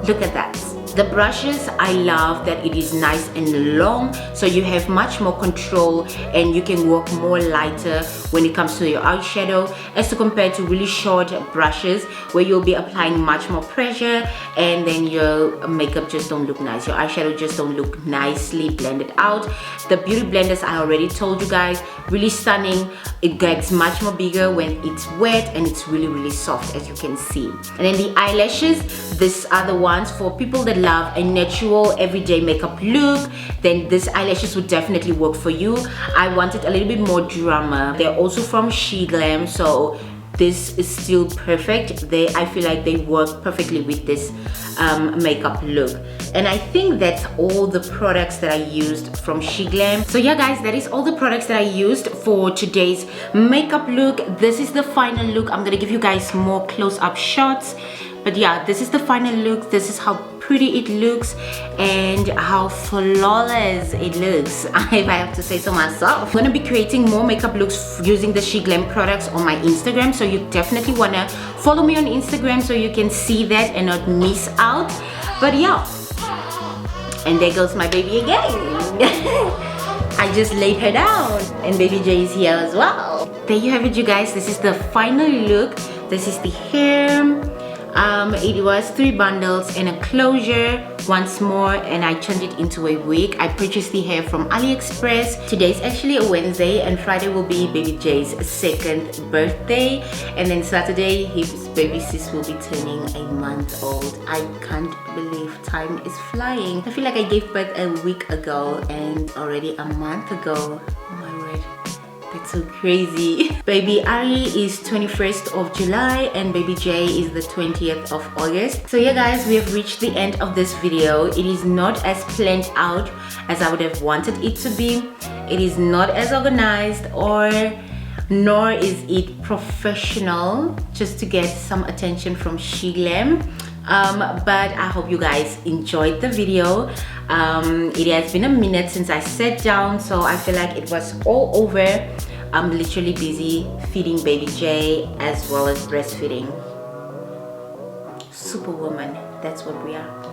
Look at that. The brushes, I love that it is nice and long, so you have much more control and you can work more lighter when it comes to your eyeshadow as to compare to really short brushes where you'll be applying much more pressure and then your makeup just don't look nice. Your eyeshadow just don't look nicely blended out. The beauty blenders, I already told you guys, really stunning. It gets much more bigger when it's wet and it's really soft, as you can see. And then the eyelashes, these are the ones for people that love a natural everyday makeup look. Then these eyelashes would definitely work for you. I wanted a little bit more drama. They're also from Sheglam, so this is still perfect. I feel like they work perfectly with this makeup look. And I think that's all the products that I used from Sheglam. So yeah guys, that is all the products that I used for today's makeup look. This is the final look. I'm gonna give you guys more close-up shots, but yeah, this is the final look. This is how pretty it looks and how flawless it looks, if I have to say so myself. I'm gonna be creating more makeup looks using the Sheglam products on my Instagram, so you definitely wanna follow me on Instagram so you can see that and not miss out. But yeah, and there goes my baby again. I just laid her down and baby J is here as well. There you have it, you guys. This is the final look. This is the hair. It was 3 bundles and a closure once more, and I turned it into a wig. I purchased the hair from AliExpress. Today is actually a Wednesday and Friday will be baby J's 2nd birthday, and then Saturday his baby sis will be turning a month old. I can't believe time is flying. I feel like I gave birth a week ago and already a month ago. Oh my word. It's so crazy. Baby Ari is 21st of July and baby J is the 20th of August. So yeah guys, we have reached the end of this video. It is not as planned out as I would have wanted it to be. It is not as organized, nor is it professional just to get some attention from Sheglam. But I hope you guys enjoyed the video. It has been a minute since I sat down, so I feel like it was all over. I'm literally busy feeding baby J as well as breastfeeding. Superwoman, that's what we are.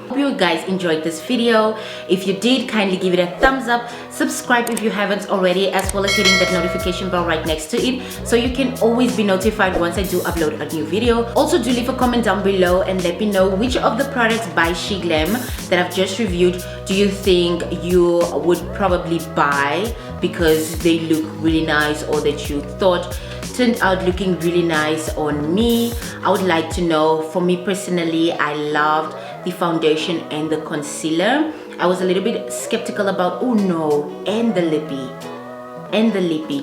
Hope you guys enjoyed this video. If you did, kindly give it a thumbs up, subscribe if you haven't already, as well as hitting that notification bell right next to it so you can always be notified once I do upload a new video. Also, do leave a comment down below and let me know which of the products by Sheglam that I've just reviewed do you think you would probably buy because they look really nice, or that you thought turned out looking really nice on me. I would like to know. For me personally, I loved the foundation and the concealer. I was a little bit skeptical about, oh no, and the lippy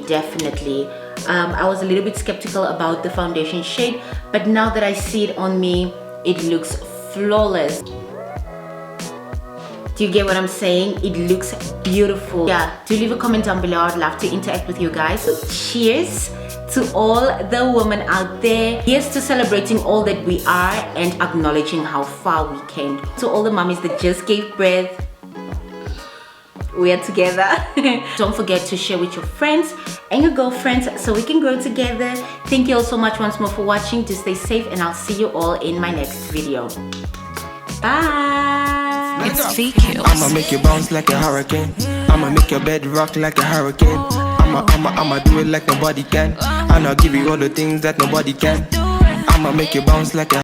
definitely. I was a little bit skeptical about the foundation shade, but now that I see it on me, it looks flawless. Do you get what I'm saying? It looks beautiful. Yeah, do leave a comment down below. I'd love to interact with you guys. So cheers to all the women out there. Here's to celebrating all that we are and acknowledging how far we came. To all the mommies that just gave birth, we are together. Don't forget to share with your friends and your girlfriends so we can grow together. Thank you all so much once more for watching. Do stay safe and I'll see you all in my next video. Bye. It's VQ. I'ma make you bounce like a hurricane. I'ma make your bed rock like a hurricane. I'ma do it like nobody can. And I'll give you all the things that nobody can. I'ma make you bounce like a